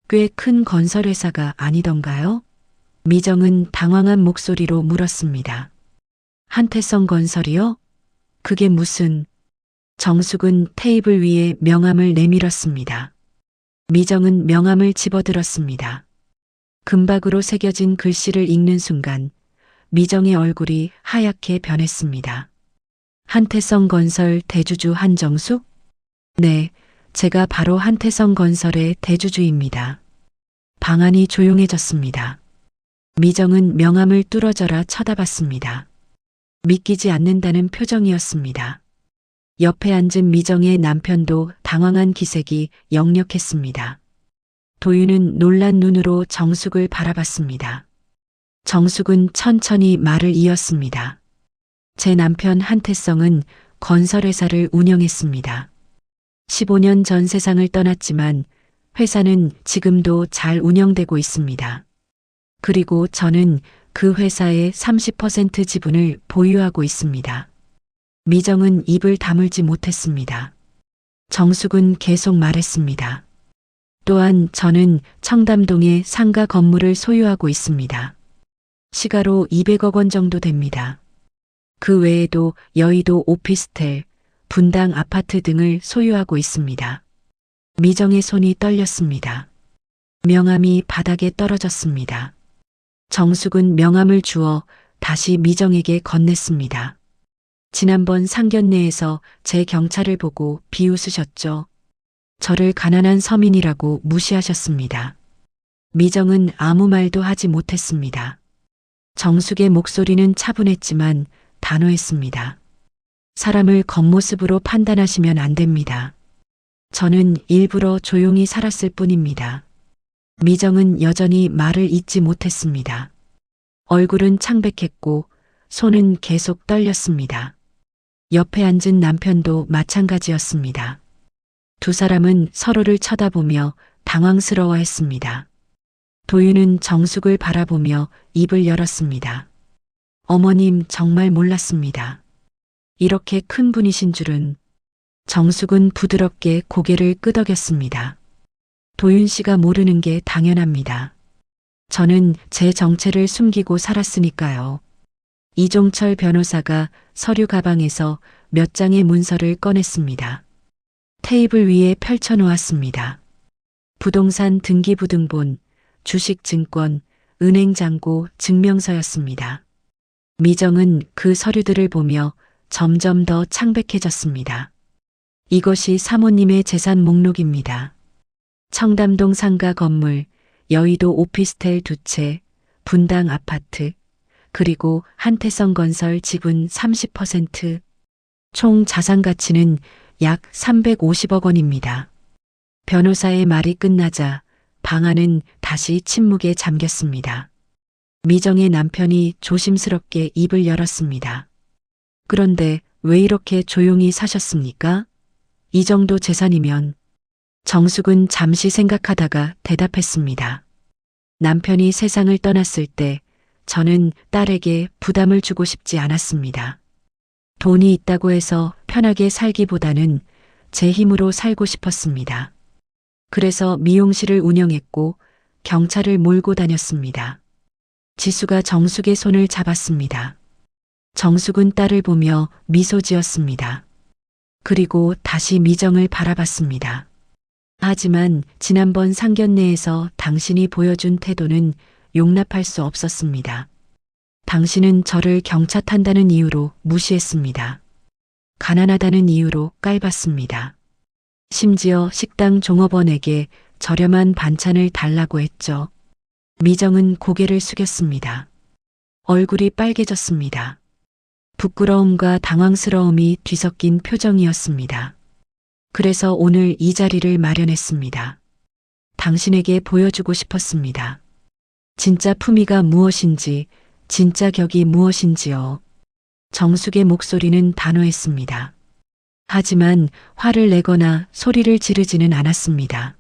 꽤 큰 건설회사가 아니던가요? 미정은 당황한 목소리로 물었습니다. 한태성 건설이요? 그게 무슨... 정숙은 테이블 위에 명함을 내밀었습니다. 미정은 명함을 집어들었습니다. 금박으로 새겨진 글씨를 읽는 순간 미정의 얼굴이 하얗게 변했습니다. 한태성 건설 대주주 한정숙? 네, 제가 바로 한태성 건설의 대주주입니다. 방안이 조용해졌습니다. 미정은 명함을 뚫어져라 쳐다봤습니다. 믿기지 않는다는 표정이었습니다. 옆에 앉은 미정의 남편도 당황한 기색이 역력했습니다. 도윤은 놀란 눈으로 정숙을 바라봤습니다. 정숙은 천천히 말을 이었습니다. 제 남편 한태성은 건설회사를 운영했습니다. 15년 전 세상을 떠났지만 회사는 지금도 잘 운영되고 있습니다. 그리고 저는 그 회사의 30% 지분을 보유하고 있습니다. 미정은 입을 다물지 못했습니다. 정숙은 계속 말했습니다. 또한 저는 청담동에 상가 건물을 소유하고 있습니다. 시가로 200억 원 정도 됩니다. 그 외에도 여의도 오피스텔, 분당 아파트 등을 소유하고 있습니다. 미정의 손이 떨렸습니다. 명함이 바닥에 떨어졌습니다. 정숙은 명함을 주워 다시 미정에게 건넸습니다. 지난번 상견례에서 제 경차를 보고 비웃으셨죠. 저를 가난한 서민이라고 무시하셨습니다. 미정은 아무 말도 하지 못했습니다. 정숙의 목소리는 차분했지만 단호했습니다. 사람을 겉모습으로 판단하시면 안 됩니다. 저는 일부러 조용히 살았을 뿐입니다. 미정은 여전히 말을 잇지 못했습니다. 얼굴은 창백했고 손은 계속 떨렸습니다. 옆에 앉은 남편도 마찬가지였습니다. 두 사람은 서로를 쳐다보며 당황스러워했습니다. 도윤은 정숙을 바라보며 입을 열었습니다. 어머님 정말 몰랐습니다. 이렇게 큰 분이신 줄은. 정숙은 부드럽게 고개를 끄덕였습니다. 도윤 씨가 모르는 게 당연합니다. 저는 제 정체를 숨기고 살았으니까요. 이종철 변호사가 서류 가방에서 몇 장의 문서를 꺼냈습니다. 테이블 위에 펼쳐놓았습니다. 부동산 등기부등본, 주식증권, 은행잔고, 증명서였습니다. 미정은 그 서류들을 보며 점점 더 창백해졌습니다. 이것이 사모님의 재산 목록입니다. 청담동 상가 건물, 여의도 오피스텔 2채, 분당 아파트, 그리고 한태성 건설 지분 30%, 총 자산 가치는 약 350억 원입니다. 변호사의 말이 끝나자 방안은 다시 침묵에 잠겼습니다. 미정의 남편이 조심스럽게 입을 열었습니다. 그런데 왜 이렇게 조용히 사셨습니까? 이 정도 재산이면. 정숙은 잠시 생각하다가 대답했습니다. 남편이 세상을 떠났을 때 저는 딸에게 부담을 주고 싶지 않았습니다. 돈이 있다고 해서 편하게 살기보다는 제 힘으로 살고 싶었습니다. 그래서 미용실을 운영했고 경차를 몰고 다녔습니다. 지수가 정숙의 손을 잡았습니다. 정숙은 딸을 보며 미소 지었습니다. 그리고 다시 미정을 바라봤습니다. 하지만 지난번 상견례에서 당신이 보여준 태도는 용납할 수 없었습니다. 당신은 저를 경차 탄다는 이유로 무시했습니다. 가난하다는 이유로 깔봤습니다. 심지어 식당 종업원에게 저렴한 반찬을 달라고 했죠. 미정은 고개를 숙였습니다. 얼굴이 빨개졌습니다. 부끄러움과 당황스러움이 뒤섞인 표정이었습니다. 그래서 오늘 이 자리를 마련했습니다. 당신에게 보여주고 싶었습니다. 진짜 품위가 무엇인지, 진짜 격이 무엇인지요. 정숙의 목소리는 단호했습니다. 하지만 화를 내거나 소리를 지르지는 않았습니다.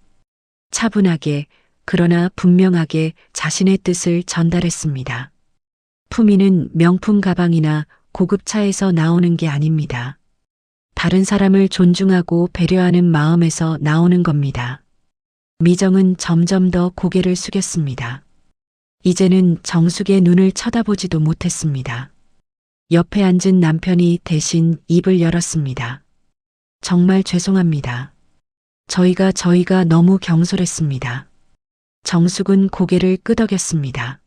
차분하게, 그러나 분명하게 자신의 뜻을 전달했습니다. 품위는 명품 가방이나 고급 차에서 나오는 게 아닙니다. 다른 사람을 존중하고 배려하는 마음에서 나오는 겁니다. 미정은 점점 더 고개를 숙였습니다. 이제는 정숙의 눈을 쳐다보지도 못했습니다. 옆에 앉은 남편이 대신 입을 열었습니다. 정말 죄송합니다. 저희가 너무 경솔했습니다. 정숙은 고개를 끄덕였습니다.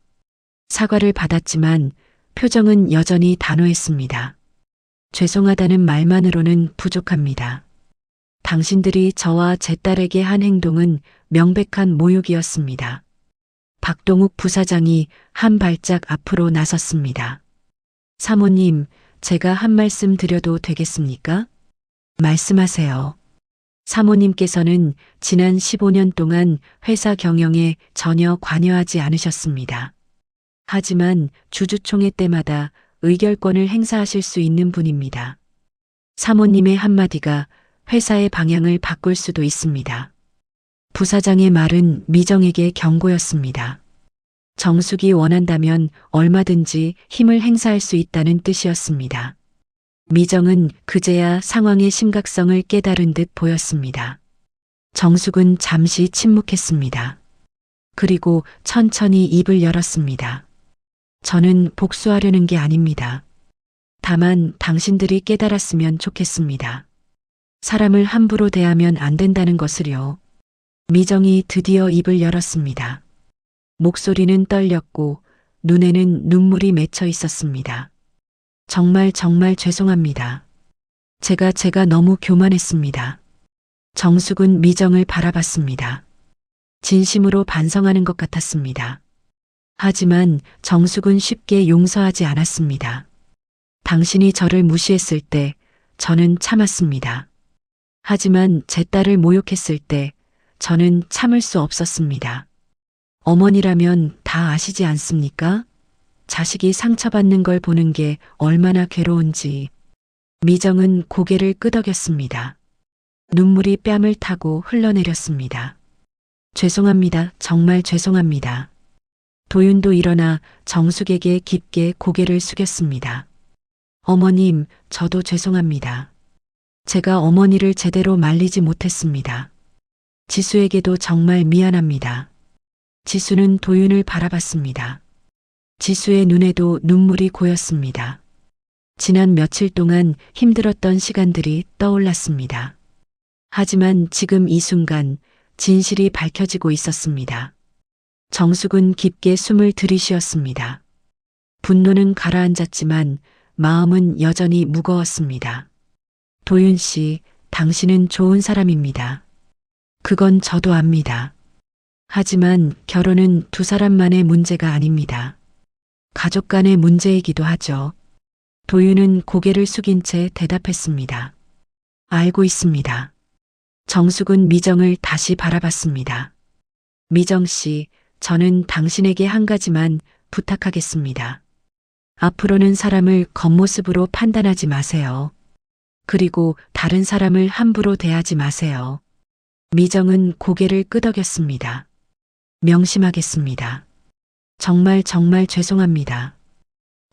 사과를 받았지만 표정은 여전히 단호했습니다. 죄송하다는 말만으로는 부족합니다. 당신들이 저와 제 딸에게 한 행동은 명백한 모욕이었습니다. 박동욱 부사장이 한 발짝 앞으로 나섰습니다. 사모님, 제가 한 말씀 드려도 되겠습니까? 말씀하세요. 사모님께서는 지난 15년 동안 회사 경영에 전혀 관여하지 않으셨습니다. 하지만 주주총회 때마다 의결권을 행사하실 수 있는 분입니다. 사모님의 한마디가 회사의 방향을 바꿀 수도 있습니다. 부사장의 말은 미정에게 경고였습니다. 정숙이 원한다면 얼마든지 힘을 행사할 수 있다는 뜻이었습니다. 미정은 그제야 상황의 심각성을 깨달은 듯 보였습니다. 정숙은 잠시 침묵했습니다. 그리고 천천히 입을 열었습니다. 저는 복수하려는 게 아닙니다. 다만 당신들이 깨달았으면 좋겠습니다. 사람을 함부로 대하면 안 된다는 것을요. 미정이 드디어 입을 열었습니다. 목소리는 떨렸고 눈에는 눈물이 맺혀 있었습니다. 정말 죄송합니다. 제가 너무 교만했습니다. 정숙은 미정을 바라봤습니다. 진심으로 반성하는 것 같았습니다. 하지만 정숙은 쉽게 용서하지 않았습니다. 당신이 저를 무시했을 때 저는 참았습니다. 하지만 제 딸을 모욕했을 때 저는 참을 수 없었습니다. 어머니라면 다 아시지 않습니까? 자식이 상처받는 걸 보는 게 얼마나 괴로운지. 미정은 고개를 끄덕였습니다. 눈물이 뺨을 타고 흘러내렸습니다. 죄송합니다. 정말 죄송합니다. 도윤도 일어나 정숙에게 깊게 고개를 숙였습니다. 어머님, 저도 죄송합니다. 제가 어머니를 제대로 말리지 못했습니다. 지수에게도 정말 미안합니다. 지수는 도윤을 바라봤습니다. 지수의 눈에도 눈물이 고였습니다. 지난 며칠 동안 힘들었던 시간들이 떠올랐습니다. 하지만 지금 이 순간 진실이 밝혀지고 있었습니다. 정숙은 깊게 숨을 들이쉬었습니다. 분노는 가라앉았지만 마음은 여전히 무거웠습니다. 도윤 씨, 당신은 좋은 사람입니다. 그건 저도 압니다. 하지만 결혼은 두 사람만의 문제가 아닙니다. 가족 간의 문제이기도 하죠. 도윤은 고개를 숙인 채 대답했습니다. 알고 있습니다. 정숙은 미정을 다시 바라봤습니다. 미정 씨, 저는 당신에게 한 가지만 부탁하겠습니다. 앞으로는 사람을 겉모습으로 판단하지 마세요. 그리고 다른 사람을 함부로 대하지 마세요. 미정은 고개를 끄덕였습니다. 명심하겠습니다. 정말 죄송합니다.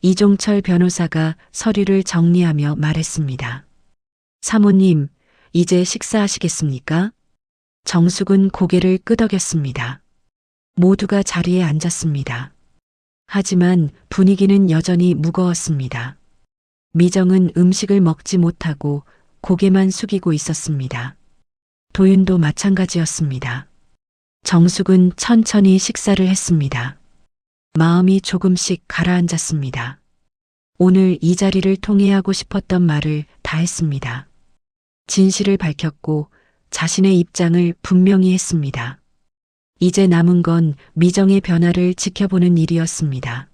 이종철 변호사가 서류를 정리하며 말했습니다. 사모님, 이제 식사하시겠습니까? 정숙은 고개를 끄덕였습니다. 모두가 자리에 앉았습니다. 하지만 분위기는 여전히 무거웠습니다. 미정은 음식을 먹지 못하고 고개만 숙이고 있었습니다. 도윤도 마찬가지였습니다. 정숙은 천천히 식사를 했습니다. 마음이 조금씩 가라앉았습니다. 오늘 이 자리를 통해 하고 싶었던 말을 다 했습니다. 진실을 밝혔고 자신의 입장을 분명히 했습니다. 이제 남은 건 미정의 변화를 지켜보는 일이었습니다.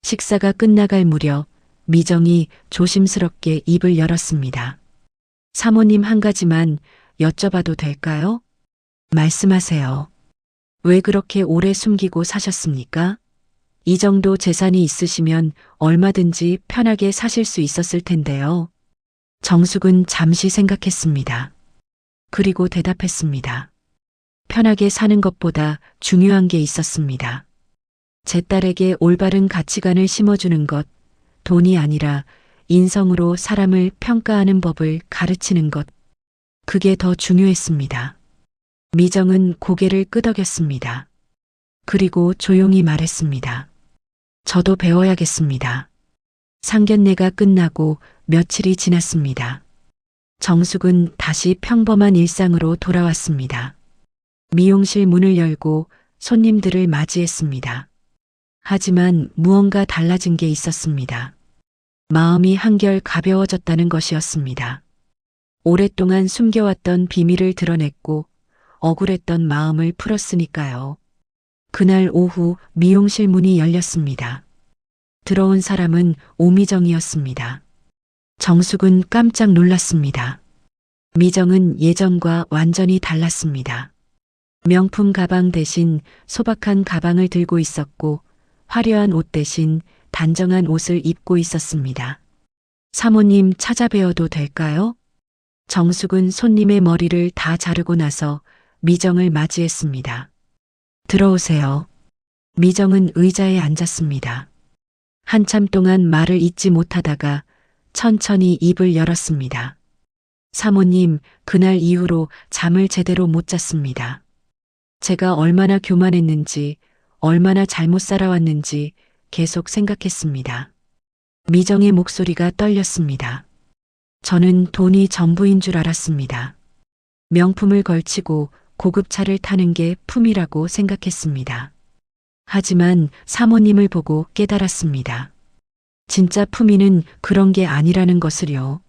식사가 끝나갈 무렵 미정이 조심스럽게 입을 열었습니다. 사모님, 한 가지만 여쭤봐도 될까요? 말씀하세요. 왜 그렇게 오래 숨기고 사셨습니까? 이 정도 재산이 있으시면 얼마든지 편하게 사실 수 있었을 텐데요. 정숙은 잠시 생각했습니다. 그리고 대답했습니다. 편하게 사는 것보다 중요한 게 있었습니다. 제 딸에게 올바른 가치관을 심어주는 것, 돈이 아니라 인성으로 사람을 평가하는 법을 가르치는 것, 그게 더 중요했습니다. 미정은 고개를 끄덕였습니다. 그리고 조용히 말했습니다. 저도 배워야겠습니다. 상견례가 끝나고 며칠이 지났습니다. 정숙은 다시 평범한 일상으로 돌아왔습니다. 미용실 문을 열고 손님들을 맞이했습니다. 하지만 무언가 달라진 게 있었습니다. 마음이 한결 가벼워졌다는 것이었습니다. 오랫동안 숨겨왔던 비밀을 드러냈고 억울했던 마음을 풀었으니까요. 그날 오후 미용실 문이 열렸습니다. 들어온 사람은 오미정이었습니다. 정숙은 깜짝 놀랐습니다. 미정은 예전과 완전히 달랐습니다. 명품 가방 대신 소박한 가방을 들고 있었고 화려한 옷 대신 단정한 옷을 입고 있었습니다. 사모님 찾아뵈어도 될까요? 정숙은 손님의 머리를 다 자르고 나서 미정을 맞이했습니다. 들어오세요. 미정은 의자에 앉았습니다. 한참 동안 말을 잇지 못하다가 천천히 입을 열었습니다. 사모님, 그날 이후로 잠을 제대로 못 잤습니다. 제가 얼마나 교만했는지, 얼마나 잘못 살아왔는지 계속 생각했습니다. 미정의 목소리가 떨렸습니다. 저는 돈이 전부인 줄 알았습니다. 명품을 걸치고 고급차를 타는 게 품이라고 생각했습니다. 하지만 사모님을 보고 깨달았습니다. 진짜 품위는 그런 게 아니라는 것을요.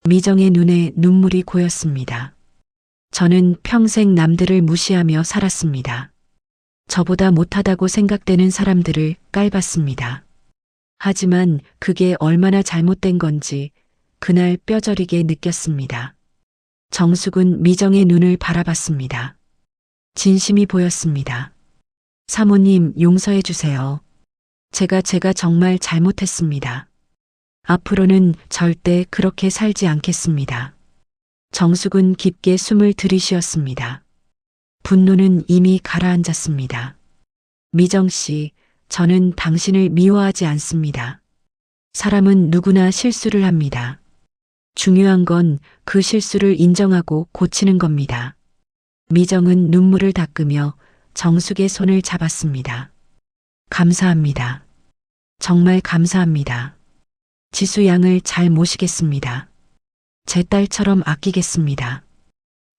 미정의 눈에 눈물이 고였습니다. 저는 평생 남들을 무시하며 살았습니다. 저보다 못하다고 생각되는 사람들을 깔봤습니다. 하지만 그게 얼마나 잘못된 건지 그날 뼈저리게 느꼈습니다. 정숙은 미정의 눈을 바라봤습니다. 진심이 보였습니다. 사모님, 용서해 주세요. 제가 정말 잘못했습니다. 앞으로는 절대 그렇게 살지 않겠습니다. 정숙은 깊게 숨을 들이쉬었습니다. 분노는 이미 가라앉았습니다. 미정 씨, 저는 당신을 미워하지 않습니다. 사람은 누구나 실수를 합니다. 중요한 건 그 실수를 인정하고 고치는 겁니다. 미정은 눈물을 닦으며 정숙의 손을 잡았습니다. 감사합니다. 정말 감사합니다. 지수 양을 잘 모시겠습니다. 제 딸처럼 아끼겠습니다.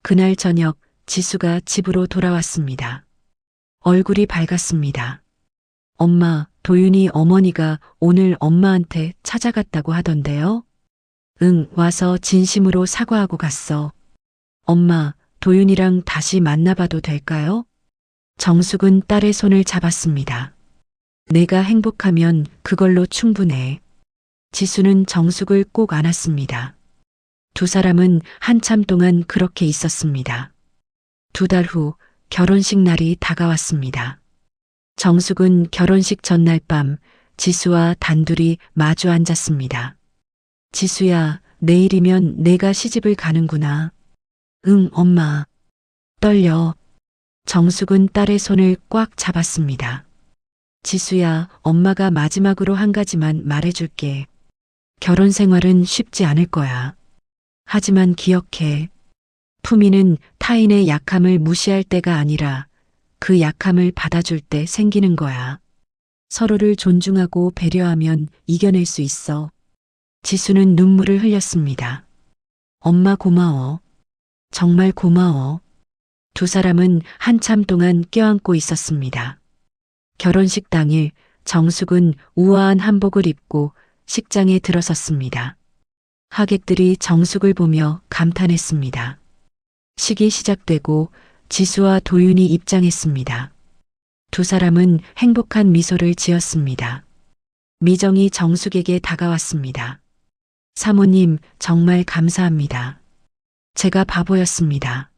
그날 저녁 지수가 집으로 돌아왔습니다. 얼굴이 밝았습니다. 엄마, 도윤이 어머니가 오늘 엄마한테 찾아갔다고 하던데요? 응, 와서 진심으로 사과하고 갔어. 엄마, 도윤이랑 다시 만나봐도 될까요? 정숙은 딸의 손을 잡았습니다. 내가 행복하면 그걸로 충분해. 지수는 정숙을 꼭 안았습니다. 두 사람은 한참 동안 그렇게 있었습니다. 2달 후 결혼식 날이 다가왔습니다. 정숙은 결혼식 전날 밤 지수와 단둘이 마주 앉았습니다. 지수야, 내일이면 내가 시집을 가는구나. 응, 엄마. 떨려. 정숙은 딸의 손을 꽉 잡았습니다. 지수야, 엄마가 마지막으로 한 가지만 말해줄게. 결혼 생활은 쉽지 않을 거야. 하지만 기억해. 품위는 타인의 약함을 무시할 때가 아니라 그 약함을 받아줄 때 생기는 거야. 서로를 존중하고 배려하면 이겨낼 수 있어. 지수는 눈물을 흘렸습니다. 엄마 고마워. 정말 고마워. 두 사람은 한참 동안 껴안고 있었습니다. 결혼식 당일 정숙은 우아한 한복을 입고 식장에 들어섰습니다. 하객들이 정숙을 보며 감탄했습니다. 식이 시작되고 지수와 도윤이 입장했습니다. 두 사람은 행복한 미소를 지었습니다. 미정이 정숙에게 다가왔습니다. 사모님, 정말 감사합니다. 제가 바보였습니다.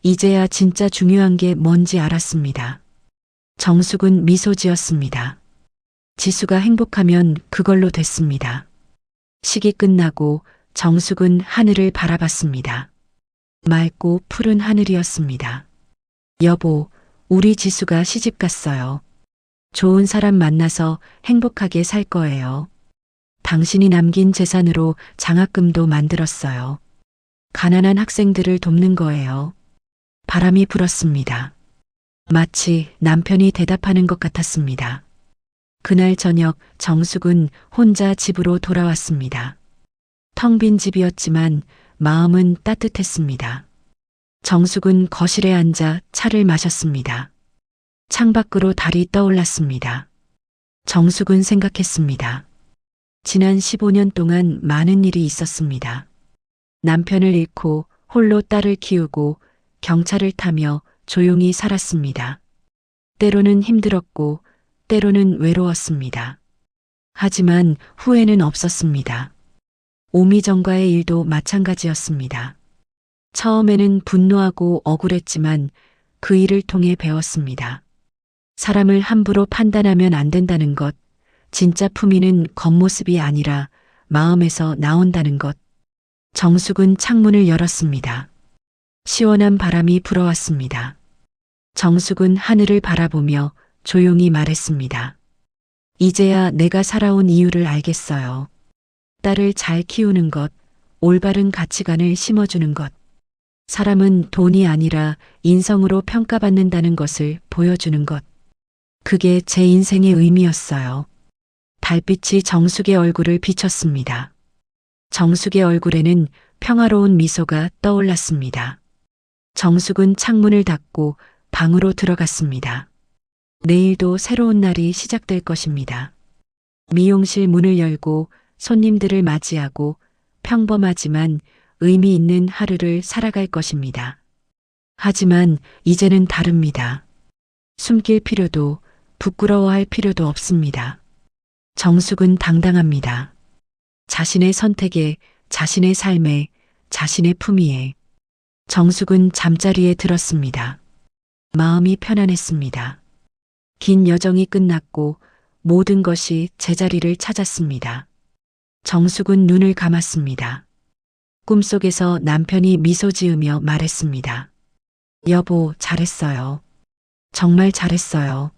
이제야 진짜 중요한 게 뭔지 알았습니다. 정숙은 미소 지었습니다. 지수가 행복하면 그걸로 됐습니다. 식이 끝나고 정숙은 하늘을 바라봤습니다. 맑고 푸른 하늘이었습니다. 여보, 우리 지수가 시집 갔어요. 좋은 사람 만나서 행복하게 살 거예요. 당신이 남긴 재산으로 장학금도 만들었어요. 가난한 학생들을 돕는 거예요. 바람이 불었습니다. 마치 남편이 대답하는 것 같았습니다. 그날 저녁 정숙은 혼자 집으로 돌아왔습니다. 텅 빈 집이었지만 마음은 따뜻했습니다. 정숙은 거실에 앉아 차를 마셨습니다. 창밖으로 달이 떠올랐습니다. 정숙은 생각했습니다. 지난 15년 동안 많은 일이 있었습니다. 남편을 잃고 홀로 딸을 키우고 경차를 타며 조용히 살았습니다. 때로는 힘들었고 때로는 외로웠습니다. 하지만 후회는 없었습니다. 오미정과의 일도 마찬가지였습니다. 처음에는 분노하고 억울했지만 그 일을 통해 배웠습니다. 사람을 함부로 판단하면 안 된다는 것, 진짜 품위는 겉모습이 아니라 마음에서 나온다는 것. 정숙은 창문을 열었습니다. 시원한 바람이 불어왔습니다. 정숙은 하늘을 바라보며 조용히 말했습니다. 이제야 내가 살아온 이유를 알겠어요. 딸을 잘 키우는 것, 올바른 가치관을 심어주는 것. 사람은 돈이 아니라 인성으로 평가받는다는 것을 보여주는 것. 그게 제 인생의 의미였어요. 달빛이 정숙의 얼굴을 비췄습니다. 정숙의 얼굴에는 평화로운 미소가 떠올랐습니다. 정숙은 창문을 닫고 방으로 들어갔습니다. 내일도 새로운 날이 시작될 것입니다. 미용실 문을 열고 손님들을 맞이하고 평범하지만 의미 있는 하루를 살아갈 것입니다. 하지만 이제는 다릅니다. 숨길 필요도 부끄러워할 필요도 없습니다. 정숙은 당당합니다. 자신의 선택에, 자신의 삶에, 자신의 품위에. 정숙은 잠자리에 들었습니다. 마음이 편안했습니다. 긴 여정이 끝났고 모든 것이 제자리를 찾았습니다. 정숙은 눈을 감았습니다. 꿈속에서 남편이 미소 지으며 말했습니다. 여보, 잘했어요. 정말 잘했어요.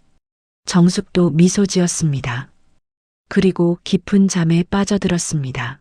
정숙도 미소 지었습니다. 그리고 깊은 잠에 빠져들었습니다.